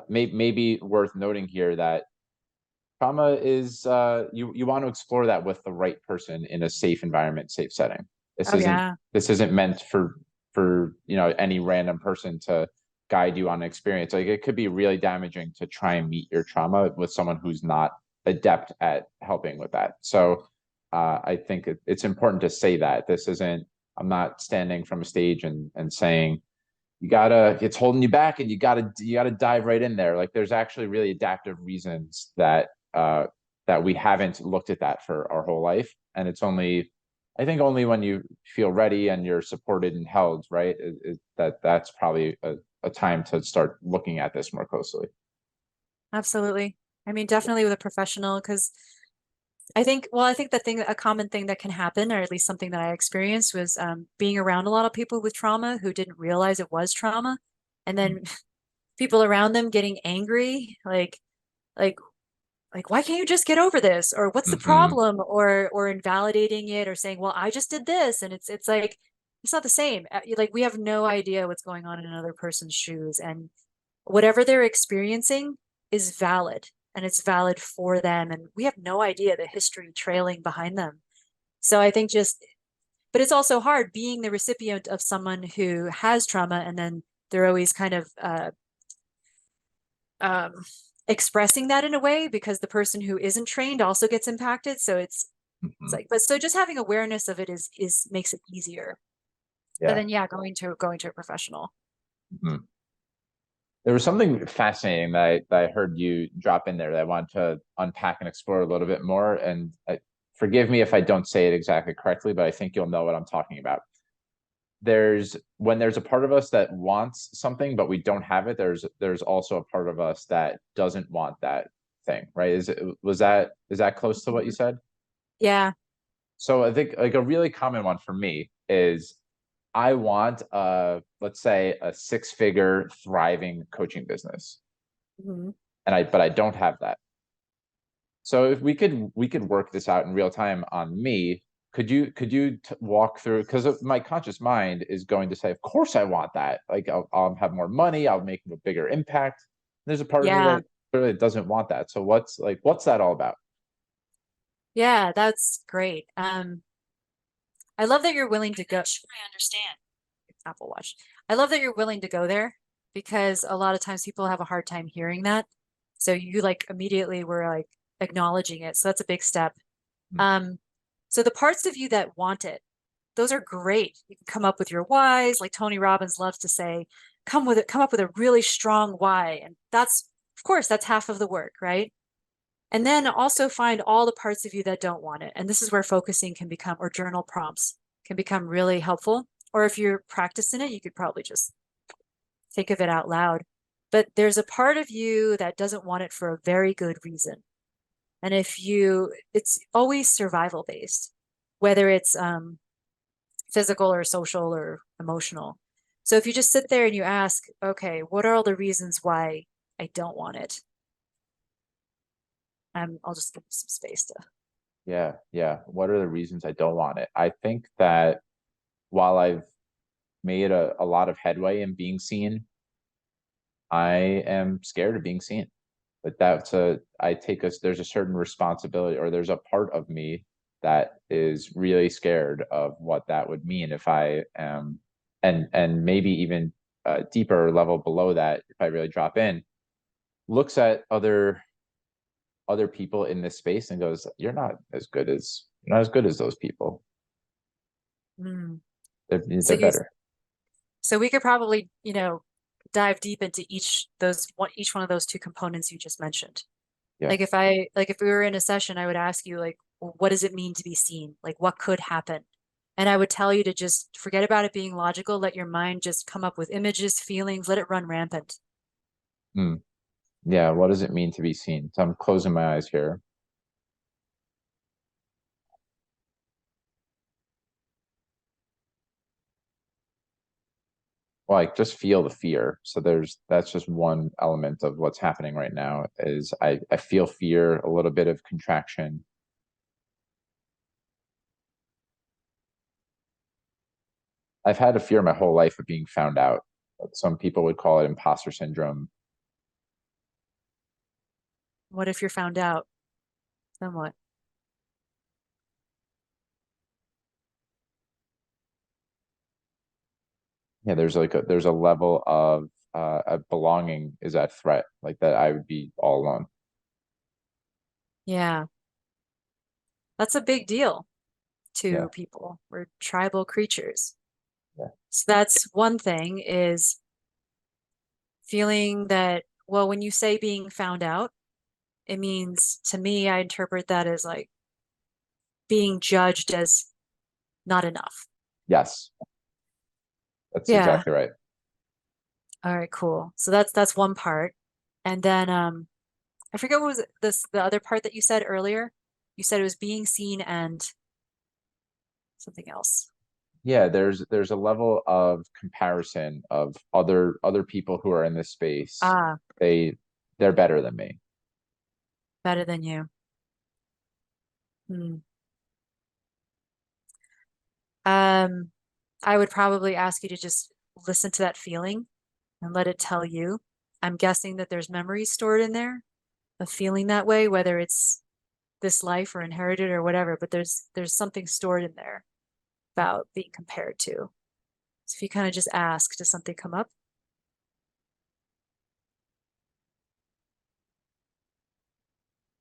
maybe worth noting here that trauma is you want to explore that with the right person in a safe environment, safe setting. This Oh isn't yeah. this isn't meant for any random person to guide you on an experience. Like, it could be really damaging to try and meet your trauma with someone who's not adept at helping with that. So I think it's important to say that this isn't. I'm not standing from a stage and saying it's holding you back and you gotta dive right in there. Like, there's actually really adaptive reasons that we haven't looked at that for our whole life, and it's only, I think, only when you feel ready and you're supported and held right that's probably a time to start looking at this more closely. Absolutely. I mean, definitely with a professional, because I think a common thing that can happen, or at least something that I experienced, was being around a lot of people with trauma who didn't realize it was trauma. And then people around them getting angry, like, why can't you just get over this? Or what's the Mm-hmm. problem? Or invalidating it or saying, well, I just did this. And it's like, it's not the same. Like, we have no idea what's going on in another person's shoes. And whatever they're experiencing is valid and it's valid for them. And we have no idea the history trailing behind them. So I think just, but it's also hard being the recipient of someone who has trauma and then they're always kind of um, expressing that in a way because the person who isn't trained also gets impacted. So it's Mhm. like, but so just having awareness of it is makes it easier. But Yeah. then yeah, going to a professional. Mhm. There was something fascinating that I heard you drop in there that I want to unpack and explore a little bit more. And forgive me if I don't say it exactly correctly, but I think you'll know what I'm talking about. There's when there's a part of us that wants something, but we don't have it, there's also a part of us that doesn't want that thing, right? Is that close to what you Mhm. said? Yeah. So I think like a really common one for me is I want let's say a six-figure thriving coaching business. Mhm. But I don't have that. So if we could work this out in real time on me, could you walk through, because my conscious mind is going to say, of course I want that. Like I'll have more money, I'll make a bigger impact. There's a part of me Yeah. that clearly doesn't want that. So what's that all about? Yeah, that's great. I love that you're willing to go. Sure, I understand. Apple Watch. I love that you're willing to go there because a lot of times people have a hard time hearing that. So you like immediately were like acknowledging it. So that's a big step. Hmm. Um, so the parts of you that want it, those are great. You can come up with your whys, like Tony Robbins loves to say, come up with a really strong why. And that's, of course, that's half of the work, right? And then also find all the parts of you that don't want it. And this is where focusing can become, or journal prompts can become really helpful. Or if you're practicing it, you could probably just think of it out loud. But there's a part of you that doesn't want it for a very good reason. And if you, it's always survival based, whether it's physical or social or emotional. So if you just sit there and you ask, okay, what are all the reasons why I don't want it? I'll just give you some space to. Yeah, yeah. What are the reasons I don't want it? I think that while I've made a lot of headway in being seen, I am scared of being seen. But that's a I take us there's a certain responsibility, or there's a part of me that is really scared of what that would mean if I am, and maybe even a deeper level below that, if I really drop in, looks at other people in this space and goes, you're not as good as those people. Mm. So They're you better. So we could probably, dive deep into each one of those two components you just mentioned. Yeah. Like if we were in a session, I would ask you like, well, what does it mean to be seen? Like what could happen? And I would tell you to just forget about it being logical, let your mind just come up with images, feelings, let it run rampant. Hmm. Yeah, what does it mean to be seen? So I'm closing my eyes here. Like just feel the fear. So that's just one element of what's happening right now is I feel fear, a little bit of contraction. I've had a fear my whole life of being found out. Some people would call it imposter syndrome. What if you're found out? Then what? Yeah, there's a level of belonging is at threat, like that I would be all alone. Yeah, that's a big deal Yeah, to people. We're tribal creatures. yeah. So that's one thing is feeling that, well, when you say being found out, it means to me, I interpret that as like being judged as not enough. Yes, that's Yeah. exactly right. All right, cool. So that's one part. And then I forget what was the other part that you said earlier. You said it was being seen and something else. Yeah, there's a level of comparison of other people who are in this space. Ah, They they're better than me. better than you. Hmm. Um, I would probably ask you to just listen to that feeling and let it tell you. I'm guessing that there's memories stored in there of feeling that way, whether it's this life or inherited or whatever, but there's something stored in there about being compared to. So if you kind of just ask, does something come up?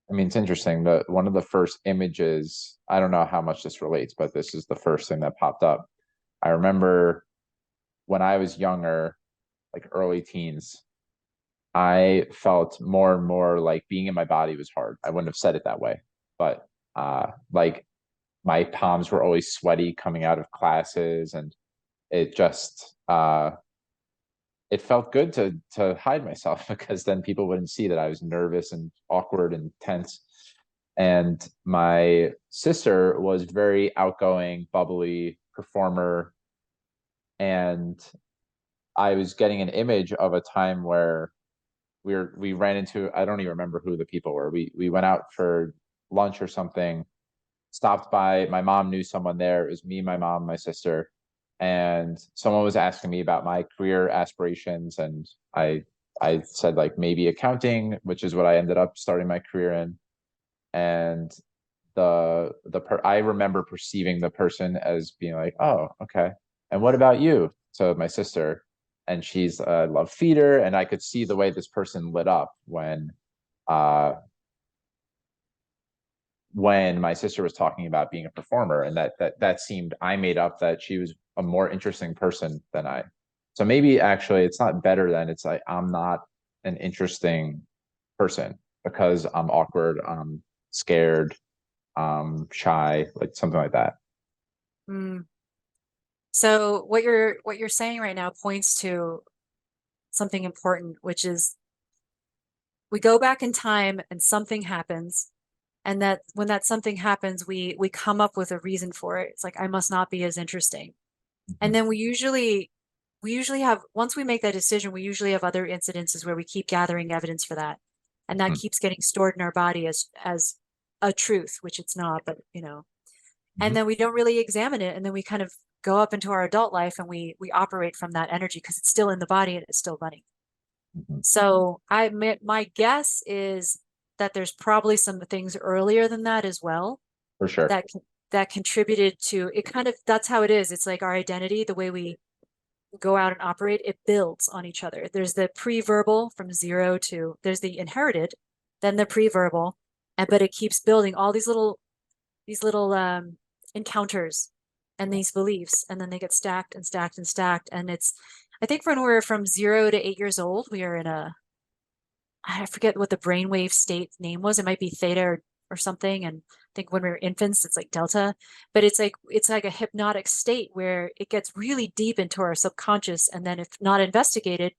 I mean, it's interesting that one of the first images, I don't know how much this relates, but this is the first thing that popped up. I remember when I was younger, like early teens, I felt more and more like being in my body was hard. I wouldn't have said it that way, but like my palms were always sweaty coming out of classes, and it just it felt good to hide myself because then people wouldn't see that I was nervous and awkward and tense. And my sister was very outgoing, bubbly performer, and I was getting an image of a time where we ran into, I don't even remember who the people were. We went out for lunch or something, stopped by, my mom knew someone there. It was me, my mom, my sister, and someone was asking me about my career aspirations, and I said like maybe accounting, which is what I ended up starting my career in. And I remember perceiving the person as being like, oh, okay. And what about you? So my sister, and she's a love feeder, and I could see the way this person lit up uh when my sister was talking about being a performer, and that seemed, I made up that she was a more interesting person than I. So maybe actually it's not better than, it's like I'm not an interesting person because I'm awkward, I'm scared, shy, like something like that. Mm. So what you're saying right now points to something important, which is we go back in time and something happens, and that when that something happens, we come up with a reason for it. It's like I must not be as interesting. And Mhm, then we usually have, once we make that decision, we usually have other incidences where we keep gathering evidence for that. And that mhm, keeps getting stored in our body as a truth, which it's not, but and mhm, then we don't really examine it. And then we kind of go up into our adult life and we operate from that energy because it's still in the body and it's still running. mhm. So my guess is that there's probably some things earlier than that as well For sure. that that contributed to it. Kind of, that's how it is. It's like our identity, the way we go out and operate, it builds on each other. There's the pre-verbal from zero to, there's the inherited, then the pre-verbal, and but it keeps building all these little encounters and these beliefs, and then they get stacked and stacked and stacked. And it's, I think when we're from 0 to 8 years old, we are in a, I forget what the brainwave state name was. It might be theta or something. And I think when we were infants, it's like delta. But it's like a hypnotic state where it gets really deep into our subconscious. And then if not investigated,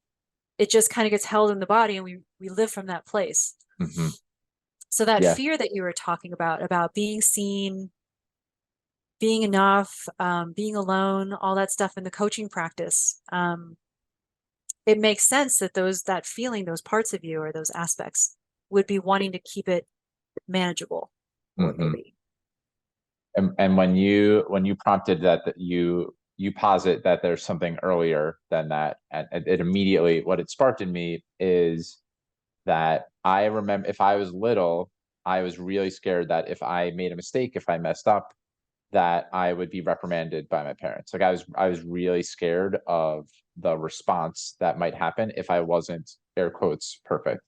it just kind of gets held in the body and we live from that place. Hmm. So that Yeah, fear that you were talking about being seen, being enough, being alone, all that stuff in the coaching practice, it makes sense that that feeling, those parts of you or those aspects would be wanting to keep it manageable, or hmm. maybe. And when you prompted that you posit that there's something earlier than that, and it immediately, what it sparked in me is that I remember if I was little, I was really scared that if I made a mistake, if I messed up, that I would be reprimanded by my parents. Like I was really scared of the response that might happen if I wasn't, air quotes, perfect.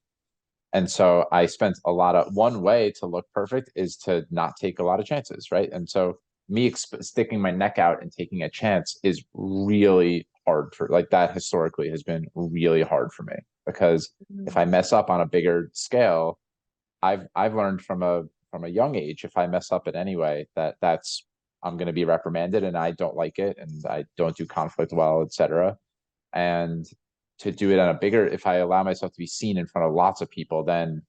And so I spent a lot of, one way to look perfect is to not take a lot of chances, right? And so me sticking my neck out and taking a chance is really hard for, like, that historically has been really hard for me because if I Mm. mess up on a bigger scale, I've learned from a young age, if I mess up in any way, that's I'm going to be reprimanded, and I don't like it, and I don't do conflict well, etc. And to do it on a bigger, if I allow myself to be seen in front of lots of people, then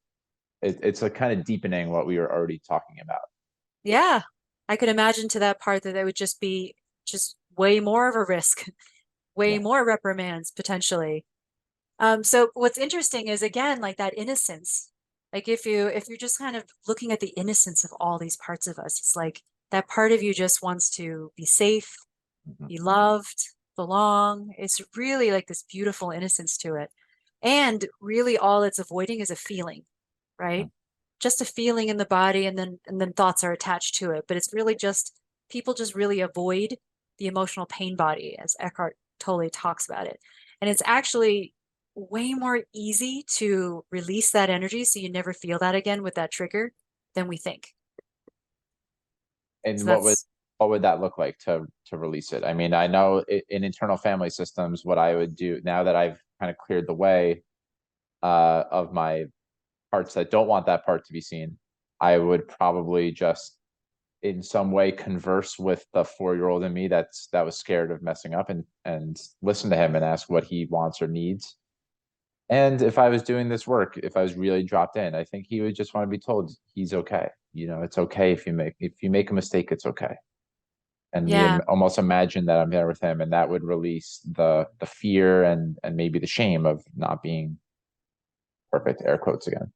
it's a kind of deepening what we were already talking about. Yeah, I could imagine to that part that it would just be just way more of a risk, way Yeah. more reprimands potentially. So what's interesting is again, like that innocence. Like if you're just kind of looking at the innocence of all these parts of us, it's like that part of you just wants to be safe, Mhm. be loved, belong. It's really like this beautiful innocence to it. And really all it's avoiding is a feeling, right? just a feeling in the body, and then thoughts are attached to it. But it's really just people just really avoid the emotional pain body, as Eckhart Tolle talks about it. And it's actually way more easy to release that energy so you never feel that again with that trigger than we think. And So that's what would that look like to release it? I mean, I know in internal family systems, what I would do now that I've kind of cleared the way of my parts that don't want that part to be seen, I would probably just in some way converse with the 4-year-old in me that was scared of messing up, and listen to him and ask what he wants or needs. And if I was doing this work, if I was really dropped in, I think he would just want to be told he's okay. You know, it's okay if you make a mistake, it's okay. And me yeah. almost imagine that I'm there with him, and that would release the fear and maybe the shame of not being perfect, air quotes again.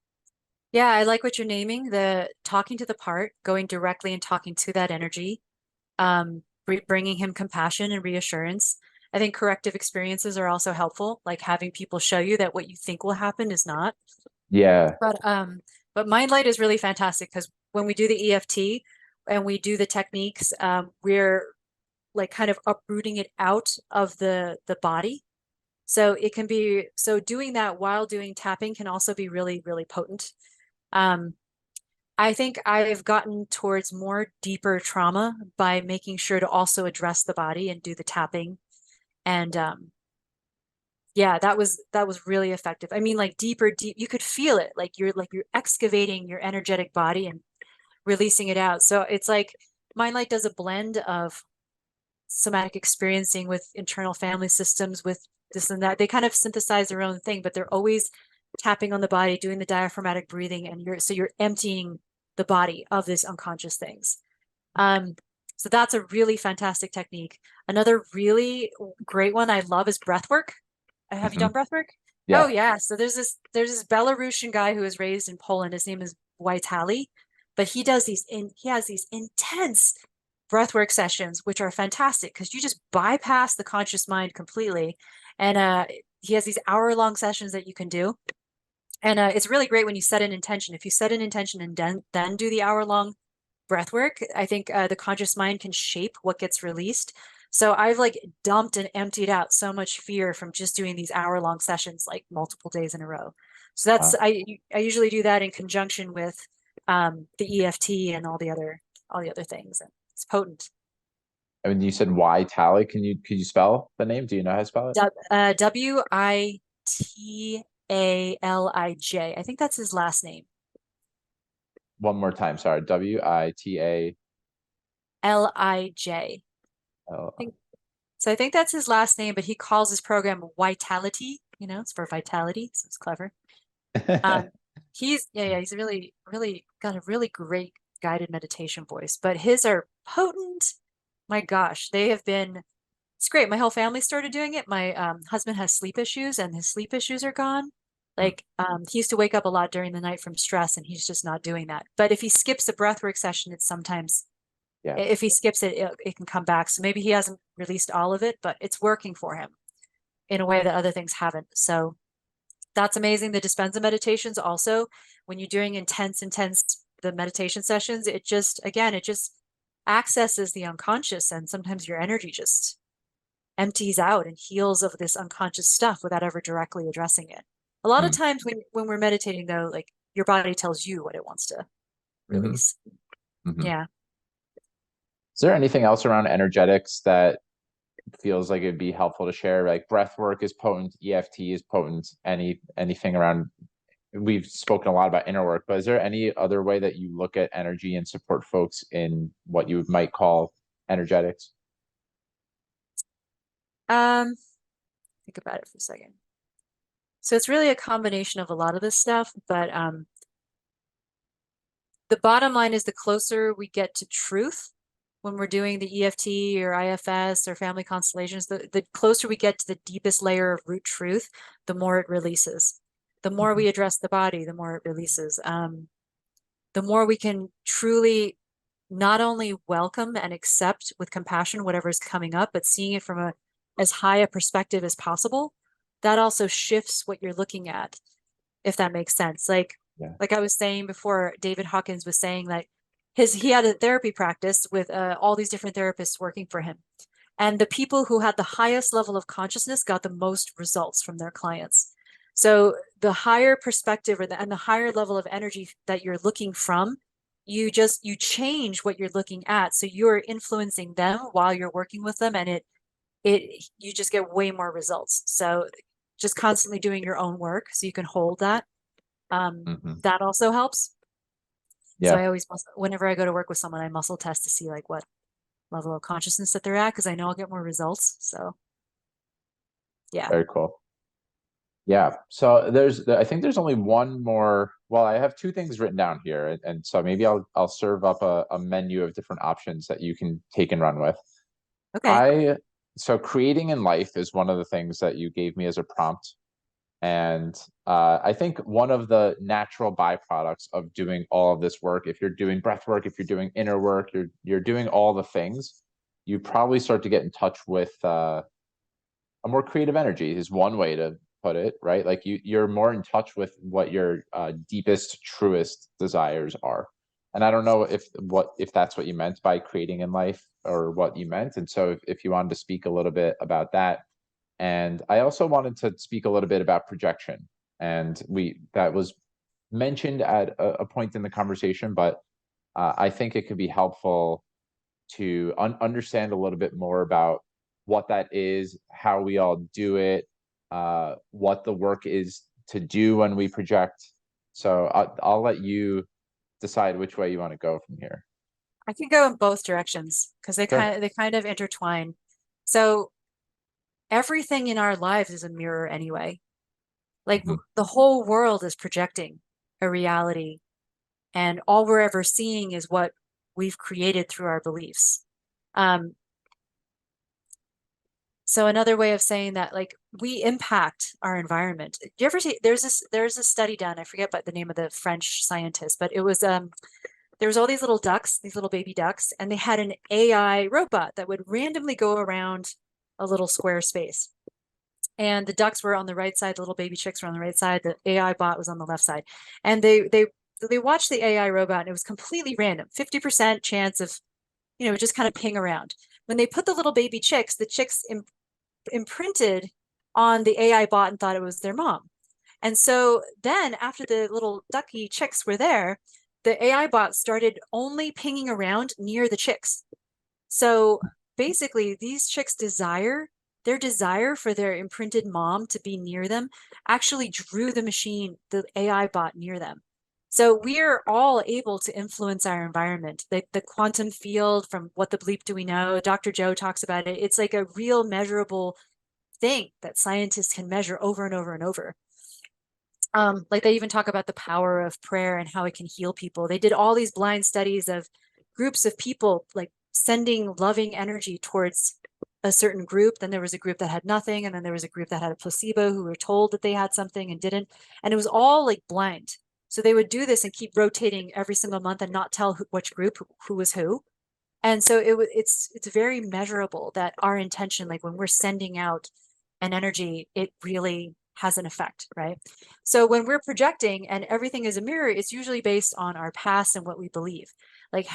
Yeah, I like what you're naming, the talking to the part, going directly and talking to that energy, bringing him compassion and reassurance. I think corrective experiences are also helpful, like having people show you that what you think will happen is not. Yeah. But Mind Light is really fantastic because when we do the EFT and we do the techniques, we're like kind of uprooting it out of the body. So it can be, so doing that while doing tapping can also be really, really potent. Um, I think I've gotten towards more deeper trauma by making sure to also address the body and do the tapping. And yeah, that was really effective. I mean, like deep, you could feel it, like you're excavating your energetic body and releasing it out. So it's like Mind Light does a blend of somatic experiencing with internal family systems, with this and that. They kind of synthesize their own thing, but they're always tapping on the body, doing the diaphragmatic breathing, and you're emptying the body of these unconscious things. Um, so that's a really fantastic technique. Another really great one I love is breath work. Have you Hmm. done breath work? Oh Yeah. yeah. So there's this Belarusian guy who was raised in Poland. His name is Witali, but he has these intense breathwork sessions, which are fantastic because you just bypass the conscious mind completely. And he has these hour-long sessions that you can do. And it's really great when you set an intention. If you set an intention and then do the hour-long breath work, I think the conscious mind can shape what gets released. So I've like dumped and emptied out so much fear from just doing these hour-long sessions like multiple days in a row. So that's Wow. I usually do that in conjunction with the EFT and all the other things. And it's potent. I mean, you said Y Tally. Could you spell the name? Do you know how to spell it? Witalij. I think that's his last name. One more time. Sorry. WITA. Lij. Oh. Think so. I think that's his last name, but he calls his program Vitality. It's for vitality, so it's clever. Um, he's really, really got a really great guided meditation voice, but his are potent. My gosh, they have been. It's great. My whole family started doing it. My husband has sleep issues, and his sleep issues are gone. Like he used to wake up a lot during the night from stress, and he's just not doing that. But if he skips the breathwork session, it's sometimes Yeah. if he skips it, it can come back. So maybe he hasn't released all of it, but it's working for him in a way that other things haven't. So that's amazing. The dispensa meditations also, when you're doing intense the meditation sessions, it just accesses the unconscious, and sometimes your energy just empties out and heals of this unconscious stuff without ever directly addressing it. A lot of Mm. times when we're meditating though, like your body tells you what it wants to Hmm. release. Hmm. Yeah. Is there anything else around energetics that feels like it'd be helpful to share? Like breath work is potent, EFT is potent. Anything around? We've spoken a lot about inner work, but is there any other way that you look at energy and support folks in what you might call energetics? Um, think about it for a second. So it's really a combination of a lot of this stuff, but the bottom line is the closer we get to truth when we're doing the EFT or IFS or family constellations, the closer we get to the deepest layer of root truth, the more it releases. The more Mhm. we address the body, the more it releases. The more we can truly not only welcome and accept with compassion whatever is coming up, but seeing it from as high a perspective as possible. That also shifts what you're looking at, if that makes sense. Like Yeah. Like I was saying before, David Hawkins was saying that he had a therapy practice with all these different therapists working for him. And the people who had the highest level of consciousness got the most results from their clients. So the higher perspective and the higher level of energy that you're looking from, you change what you're looking at. So you're influencing them while you're working with them, and you just get way more results. So just constantly doing your own work so you can hold that. Hmm. That also helps. So Yeah. whenever I go to work with someone, I muscle test to see like what level of consciousness that they're at because I know I'll get more results. So yeah. Very cool. Yeah. So I think there's only one more. Well, I have two things written down here, and so maybe I'll serve up a menu of different options that you can take and run with. Okay. I so creating in life is one of the things that you gave me as a prompt. And I think one of the natural byproducts of doing all of this work, if you're doing breath work, if you're doing inner work, you're doing all the things, you probably start to get in touch with a more creative energy is one way to put it, right? Like you're more in touch with what your deepest, truest desires are. And I don't know if that's what you meant by creating in life or what you meant. And so if you wanted to speak a little bit about that. And I also wanted to speak a little bit about projection. And we that was mentioned at a point in the conversation, but I think it could be helpful to understand a little bit more about what that is, how we all do it, what the work is to do when we project. So I'll let you decide which way you want to go from here. I can go in both directions because Sure. they kind of intertwine. So everything in our lives is a mirror anyway. Like Hmm. the whole world is projecting a reality, and all we're ever seeing is what we've created through our beliefs. Um, so another way of saying that, like we impact our environment. Do you ever see there's a study done, I forget but the name of the French scientist, but it was there was all these little ducks, these little baby ducks, and they had an AI robot that would randomly go around a little square space. And the ducks were on the right side, the little baby chicks were on the right side, the AI bot was on the left side. And they watched the AI robot and it was completely random, 50% chance of, just kind of ping around. When they put the little baby chicks, the chicks imprinted on the AI bot and thought it was their mom. And so then after the little ducky chicks were there, the AI bot started only pinging around near the chicks. So basically, these chicks' their desire for their imprinted mom to be near them actually drew the AI bot near them. So we are all able to influence our environment. The quantum field, from what the bleep do we know? Dr. Joe talks about it. It's like a real measurable thing that scientists can measure over and over and over. Like they even talk about the power of prayer and how it can heal people. They did all these blind studies of groups of people like sending loving energy towards a certain group. Then there was a group that had nothing, and then there was a group that had a placebo who were told that they had something and didn't. And it was all like blind. So they would do this and keep rotating every single month and not tell which group who was who. And so it's very measurable that our intention, like when we're sending out an energy, it really has an effect, right? So when we're projecting and everything is a mirror, it's usually based on our past and what we believe, like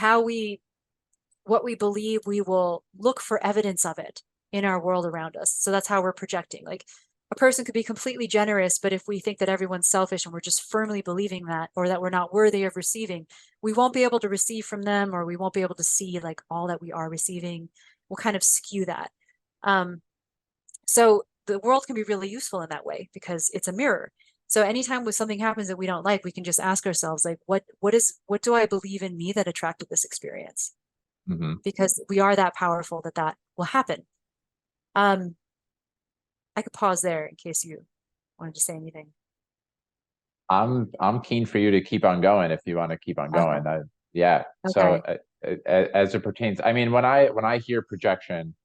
what we believe, we will look for evidence of it in our world around us. So that's how we're projecting. Like a person could be completely generous, but if we think that everyone's selfish and we're just firmly believing that, or that we're not worthy of receiving, we won't be able to receive from them, or we won't be able to see like all that we are receiving. We'll kind of skew that. Um, so the world can be really useful in that way because it's a mirror. So anytime when something happens that we don't like, we can just ask ourselves, like, what do I believe in me that attracted this experience? Hmm. Because we are that powerful that that will happen. Um, I could pause there in case you wanted to say anything. I'm keen for you to keep on going if you want to keep on going. Okay. Yeah. So Okay. as it pertains, I mean, when I hear projection,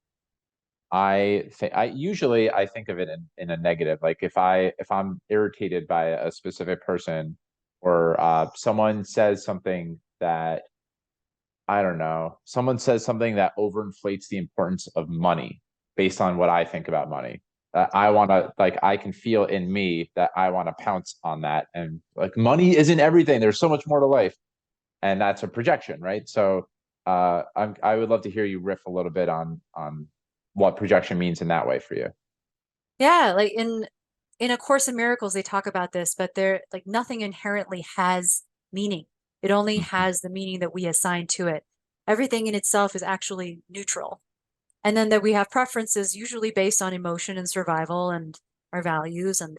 I think of it in a negative. Like if I'm irritated by a specific person or someone says something that I don't know, someone says something that overinflates the importance of money based on what I think about money. I want to, like, I can feel in me that I want to pounce on that. And like, money isn't everything. There's so much more to life. And that's a projection, right? So I would love to hear you riff a little bit on what projection means in that way for you. Yeah, like in A Course in Miracles, they talk about this, but they're like nothing inherently has meaning. It only Mhm. has the meaning that we assign to it. Everything in itself is actually neutral. And then that we have preferences usually based on emotion and survival and our values. And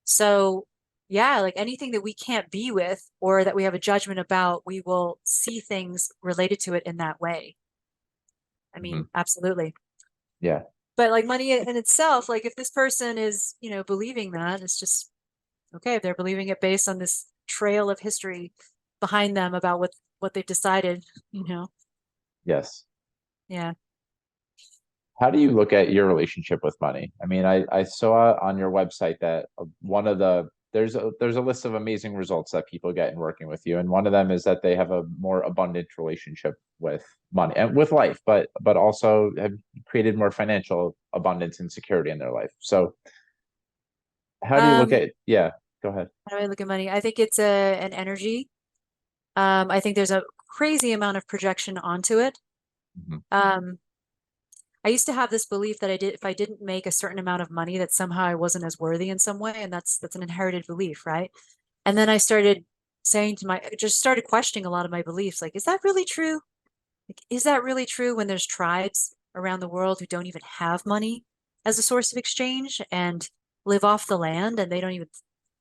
so, yeah, like anything that we can't be with or that we have a judgment about, we will see things related to it in that way. I Mhm. mean, absolutely. Yeah. But like money in itself, like if this person is, believing that, it's just okay. If they're believing it based on this trail of history behind them about what they've decided, you know. Yes. Yeah. How do you look at your relationship with money? I mean, I saw on your website that one of the there's a list of amazing results that people get in working with you, and one of them is that they have a more abundant relationship with money and with life, but also have created more financial abundance and security in their life. So, how do you look Um, at? Yeah, go ahead. how do I look at money? I think it's an energy. I think there's a crazy amount of projection onto it. Mhm. Um, I used to have this belief that if I didn't make a certain amount of money, that somehow I wasn't as worthy in some way, and that's an inherited belief, right? And then I started just started questioning a lot of my beliefs. Like, is that really true? Like, is that really true when there's tribes around the world who don't even have money as a source of exchange and live off the land and they don't even,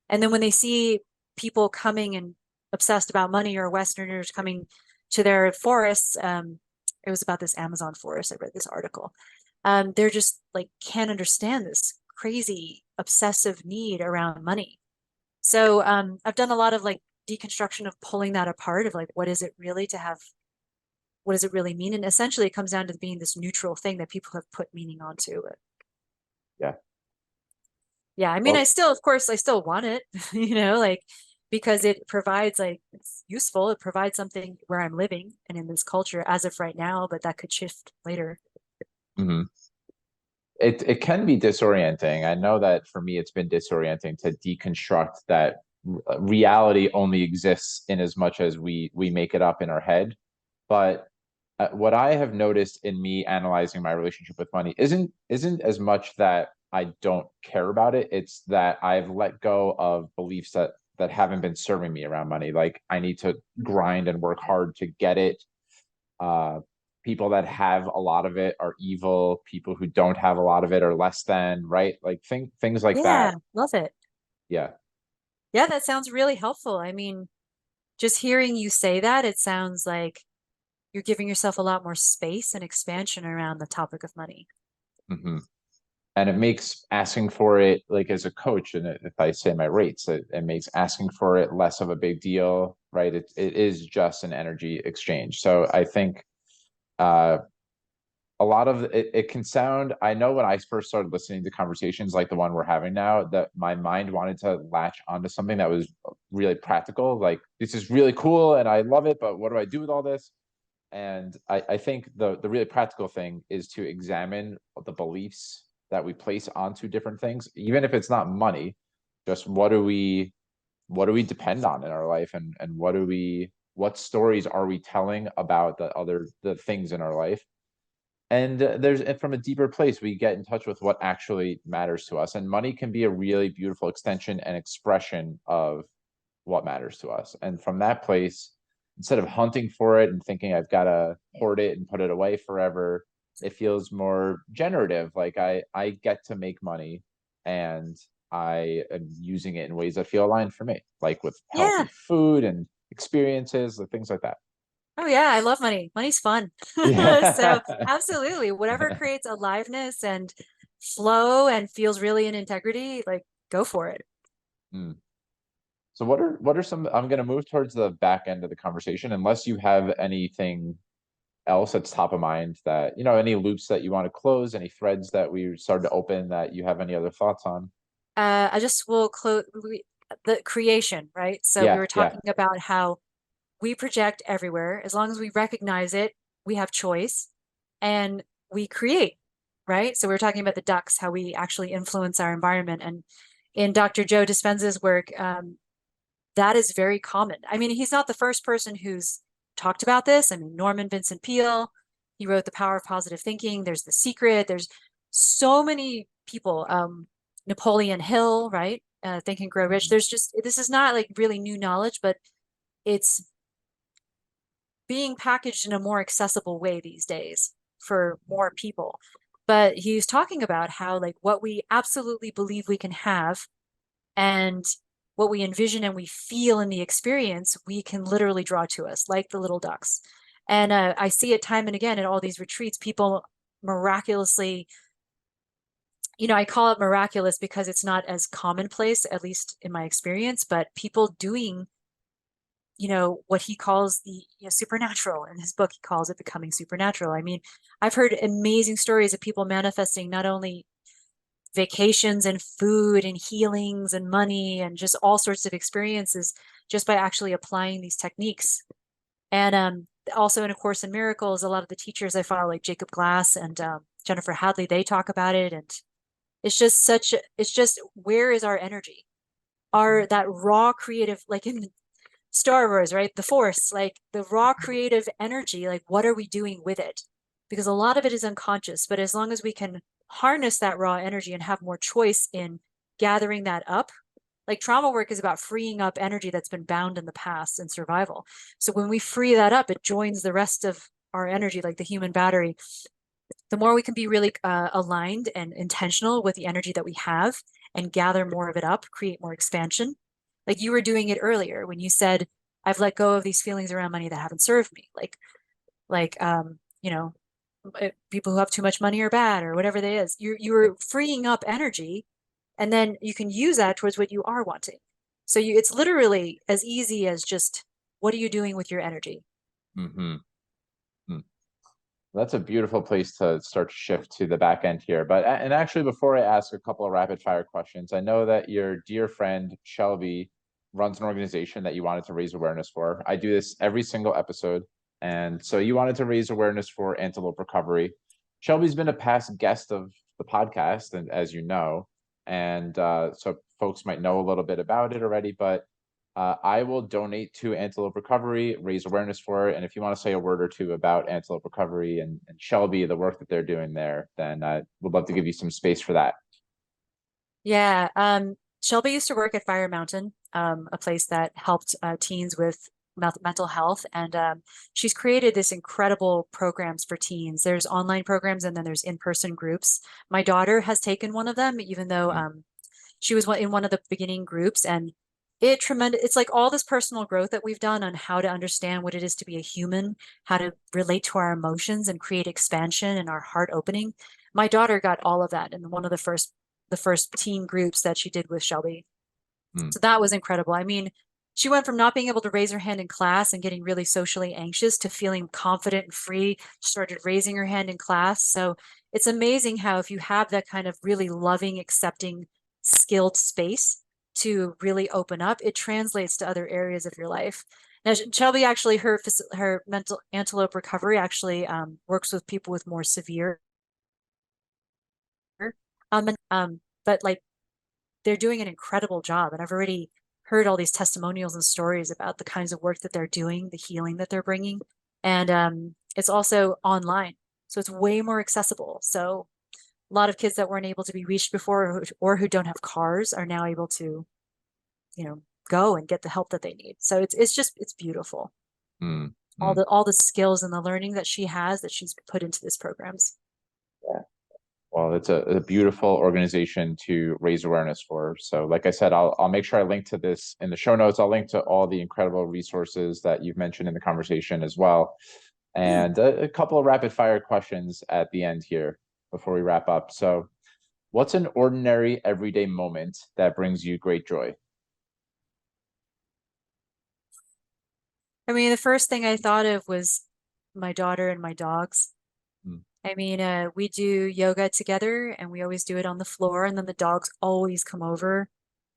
and then when they see people coming and obsessed about money or Westerners coming to their forests, it was about this Amazon forest. I read this article. They're just like can't understand this crazy obsessive need around money. So I've done a lot of like deconstruction of pulling that apart of like what is it really to have, what does it really mean? And essentially it comes down to being this neutral thing that people have put meaning onto it. Yeah. Yeah, I mean, Well, of course, I still want it, like because it provides like it's useful. It provides something where I'm living and in this culture as of right now, but that could shift later. mhm. It can be disorienting. I know that for me, it's been disorienting to deconstruct that reality only exists in as much as we make it up in our head. But what I have noticed in me analyzing my relationship with money isn't as much that I don't care about it. It's that I've let go of beliefs that haven't been serving me around money. Like I need to grind and work hard to get it. uh People that have a lot of it are evil, people who don't have a lot of it are less than, right? Like things like Yeah, that. love it. Yeah. Yeah, that sounds really helpful. I mean, just hearing you say that, it sounds like you're giving yourself a lot more space and expansion around the topic of money. Hmm. And it makes asking for it, like as a coach, and if I say my rates, it makes asking for it less of a big deal, right? It is just an energy exchange. So I think uh a lot of it can sound, I know when I first started listening to conversations like the one we're having now, that my mind wanted to latch onto something that was really practical, like this is really cool and I love it, but what do I do with all this? And I think the really practical thing is to examine the beliefs that we place onto different things, even if it's not money. Just what do we depend on in our life, and what stories are we telling about the things in our life? And there's from a deeper place we get in touch with what actually matters to us, and money can be a really beautiful extension and expression of what matters to us. And from that place, instead of hunting for it and thinking I've got to hoard it and put it away forever, it feels more generative. Like I get to make money and I am using it in ways that feel aligned for me, like with Yeah. healthy food and experiences, like things like that. Oh yeah, I love money. Money's fun. So Yeah. absolutely, whatever creates aliveness and flow and feels really in integrity, like go for it. Mm. So what are some, I'm going to move towards the back end of the conversation, unless you have anything else that's top of mind, that, any loops that you want to close, any threads that we started to open that you have any other thoughts on? I just will close the creation, right? So we Yeah, were yeah. talking about how we project everywhere. As long as we recognize it, we have choice and we create, right? So we were talking about the ducks, how we actually influence our environment. And in Dr. Joe Dispenza's work, that is very common. I mean, he's not the first person who's talked about this. I mean, Norman Vincent Peale, he wrote The Power of Positive Thinking. There's The Secret. There's so many people. Napoleon Hill, right? Think and Grow Rich. Mhm. There's just, this is not like really new knowledge, but it's being packaged in a more accessible way these days for more people. But he's talking about how like what we absolutely believe we can have and what we envision and we feel in the experience, we can literally draw to us like the little ducks. And I see it time and again at all these retreats, people miraculously, I call it miraculous because it's not as commonplace, at least in my experience, but people doing what he calls the supernatural. In his book, he calls it becoming supernatural. I mean, I've heard amazing stories of people manifesting not only vacations and food and healings and money and just all sorts of experiences just by actually applying these techniques. And also in A Course in Miracles, a lot of the teachers I follow, like Jacob Glass and Jennifer Hadley, they talk about it. And it's just, where is our energy? Our that raw creative, like in Star Wars, right? The Force, like the raw creative energy, like what are we doing with it? Because a lot of it is unconscious, but as long as we can harness that raw energy and have more choice in gathering that up, like trauma work is about freeing up energy that's been bound in the past and survival. So when we free that up, it joins the rest of our energy, like the human battery. The more we can be really aligned and intentional with the energy that we have and gather more of it up, create more expansion. Like you were doing it earlier when you said, I've let go of these feelings around money that haven't served me. People who have too much money are bad or whatever they is. You were freeing up energy and then you can use that towards what you are wanting. So it's literally as easy as just, what are you doing with your energy? Mhm. That's a beautiful place to start to shift to the back end here. But and actually, before I ask a couple of rapid fire questions, I know that your dear friend Shelby runs an organization that you wanted to raise awareness for. I do this every single episode, and so you wanted to raise awareness for Antelope Recovery. Shelby's been a past guest of the podcast, and as you know, and so folks might know a little bit about it already. But I will donate to Antelope Recovery, raise awareness for it. And if you want to say a word or two about Antelope Recovery and Shelby, the work that they're doing there, then I would love to give you some space for that. Yeah. Shelby used to work at Fire Mountain, a place that helped teens with mental health. And she's created this incredible programs for teens. There's online programs and then there's in-person groups. My daughter has taken one of them, even though Mm, she was in one of the beginning groups. And it's like all this personal growth that we've done on how to understand what it is to be a human, how to relate to our emotions and create expansion and our heart opening. My daughter got all of that in one of the first teen groups that she did with Shelby. mm, So that was incredible. I mean, she went from not being able to raise her hand in class and getting really socially anxious to feeling confident and free. She started raising her hand in class. So it's amazing how if you have that kind of really loving, accepting, skilled space to really open up, it translates to other areas of your life. Now, Shelby actually, her mental Antelope Recovery actually works with people with more severe, but like they're doing an incredible job. And I've already heard all these testimonials and stories about the kinds of work that they're doing, the healing that they're bringing. And it's also online. So it's way more accessible. So a lot of kids that weren't able to be reached before or who don't have cars are now able to, you know, go and get the help that they need. So it's beautiful. mm, All mm. the skills and the learning that she has that she's put into these programs. Yeah. Well, it's a beautiful organization to raise awareness for. So, like I said, I'll make sure I link to this in the show notes. I'll link to all the incredible resources that you've mentioned in the conversation as well. And a couple of rapid fire questions at the end here before we wrap up. So, what's an ordinary everyday moment that brings you great joy? I mean, the first thing I thought of was my daughter and my dogs. Mm, I mean, we do yoga together and we always do it on the floor, and then the dogs always come over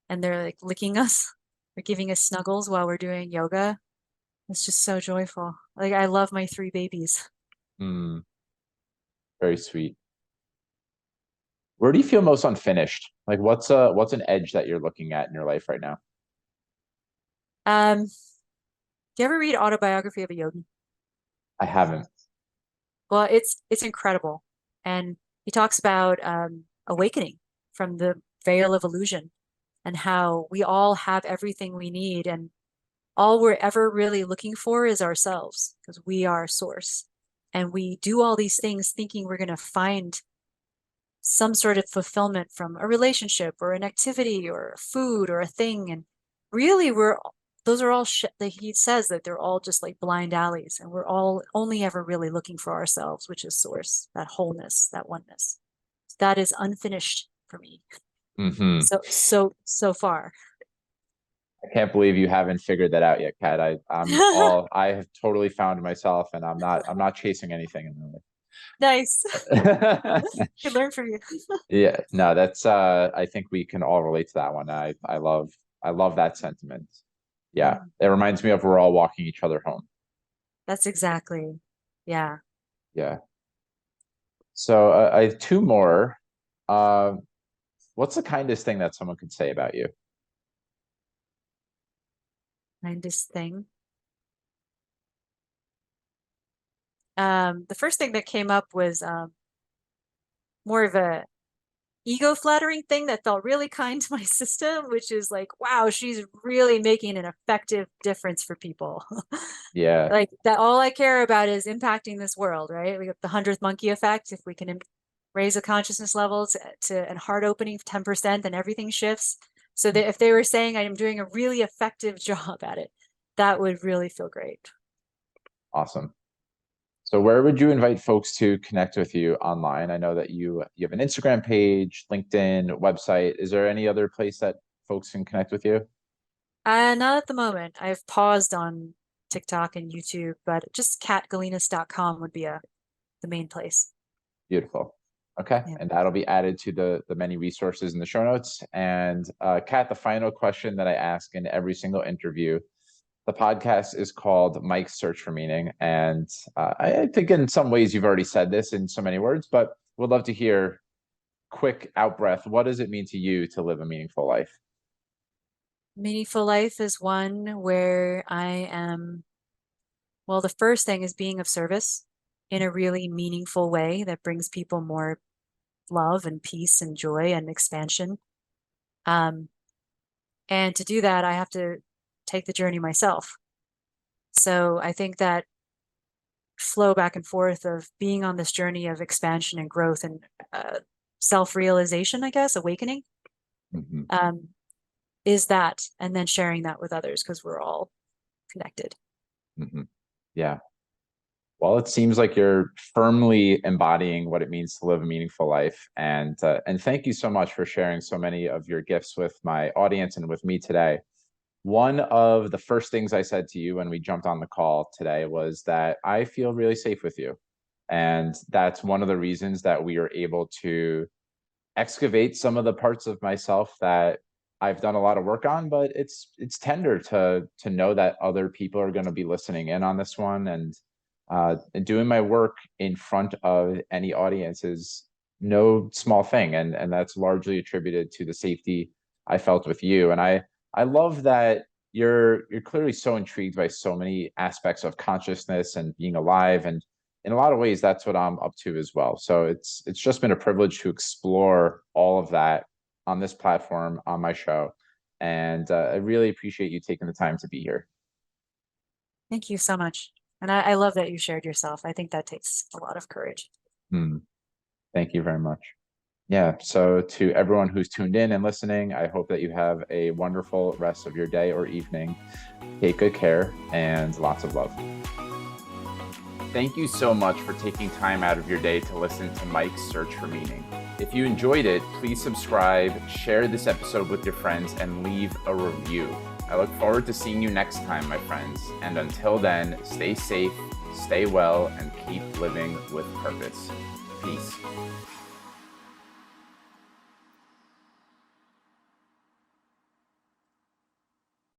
and they're like licking us or giving us snuggles while we're doing yoga. It's just so joyful. Like I love my three babies. mm, very sweet. Where do you feel most unfinished? Like what's an edge that you're looking at in your life right now? Do you ever read Autobiography of a Yogi? I haven't. Well, it's incredible. And he talks about awakening from the veil of illusion and how we all have everything we need, and all we're ever really looking for is ourselves because we are source. And we do all these things thinking we're going to find some sort of fulfillment from a relationship or an activity or food or a thing. And really, those are all shit that he says that they're all just like blind alleys, and we're all only ever really looking for ourselves, which is source, that wholeness, that oneness. That is unfinished for me. Hmm. So far. I can't believe you haven't figured that out yet, Kat. I have totally found myself and I'm not chasing anything in Nice. my life. Could learn from you. Yeah, no, that's I think we can all relate to that one. I love that sentiment. Yeah. Mhm. It reminds me of we're all walking each other home. That's exactly. Yeah. Yeah. So I have two more. Uh, what's the kindest thing that someone could say about you? Kindest thing. The first thing that came up was more of a ego flattering thing that felt really kind to my system, which is like, wow, she's really making an effective difference for people. Yeah. Like that, all I care about is impacting this world, right? We got the 100th monkey effect. If we can raise the consciousness levels to and heart opening 10%, then everything shifts. So that if they were saying I am doing a really effective job at it, that would really feel great. Awesome. So where would you invite folks to connect with you online? I know that you have an Instagram page, LinkedIn, website. Is there any other place that folks can connect with you? Not at the moment. I've paused on TikTok and YouTube, but just catgelinas.com would be the main place. Beautiful. Okay. Yeah. And that'll be added to the many resources in the show notes. And Kat, the final question that I ask in every single interview, the podcast is called Mike's Search for Meaning. And I think in some ways you've already said this in so many words, but would love to hear quick out breath. What does it mean to you to live a meaningful life? Meaningful life is one where I am, well, the first thing is being of service in a really meaningful way that brings people more love and peace and joy and expansion. Um, and to do that, I have to take the journey myself. So I think that flow back and forth of being on this journey of expansion and growth and self-realization, I guess, awakening, Mhm, um, is that, and then sharing that with others because we're all connected. mhm. Yeah. Well, it seems like you're firmly embodying what it means to live a meaningful life. And thank you so much for sharing so many of your gifts with my audience and with me today. One of the first things I said to you when we jumped on the call today was that I feel really safe with you. And that's one of the reasons that we are able to excavate some of the parts of myself that I've done a lot of work on, but it's tender to know that other people are going to be listening in on this one, and doing my work in front of any audience is no small thing, and that's largely attributed to the safety I felt with you. And I love that you're clearly so intrigued by so many aspects of consciousness and being alive, and in a lot of ways that's what I'm up to as well. So it's just been a privilege to explore all of that on this platform, on my show, and I really appreciate you taking the time to be here. Thank you so much. And I love that you shared yourself. I think that takes a lot of courage. Hmm. Thank you very much. Yeah, so to everyone who's tuned in and listening, I hope that you have a wonderful rest of your day or evening. Take good care and lots of love. Thank you so much for taking time out of your day to listen to Mike's Search for Meaning. If you enjoyed it, please subscribe, share this episode with your friends, and leave a review. I look forward to seeing you next time, my friends. And until then, stay safe, stay well, and keep living with purpose. Peace.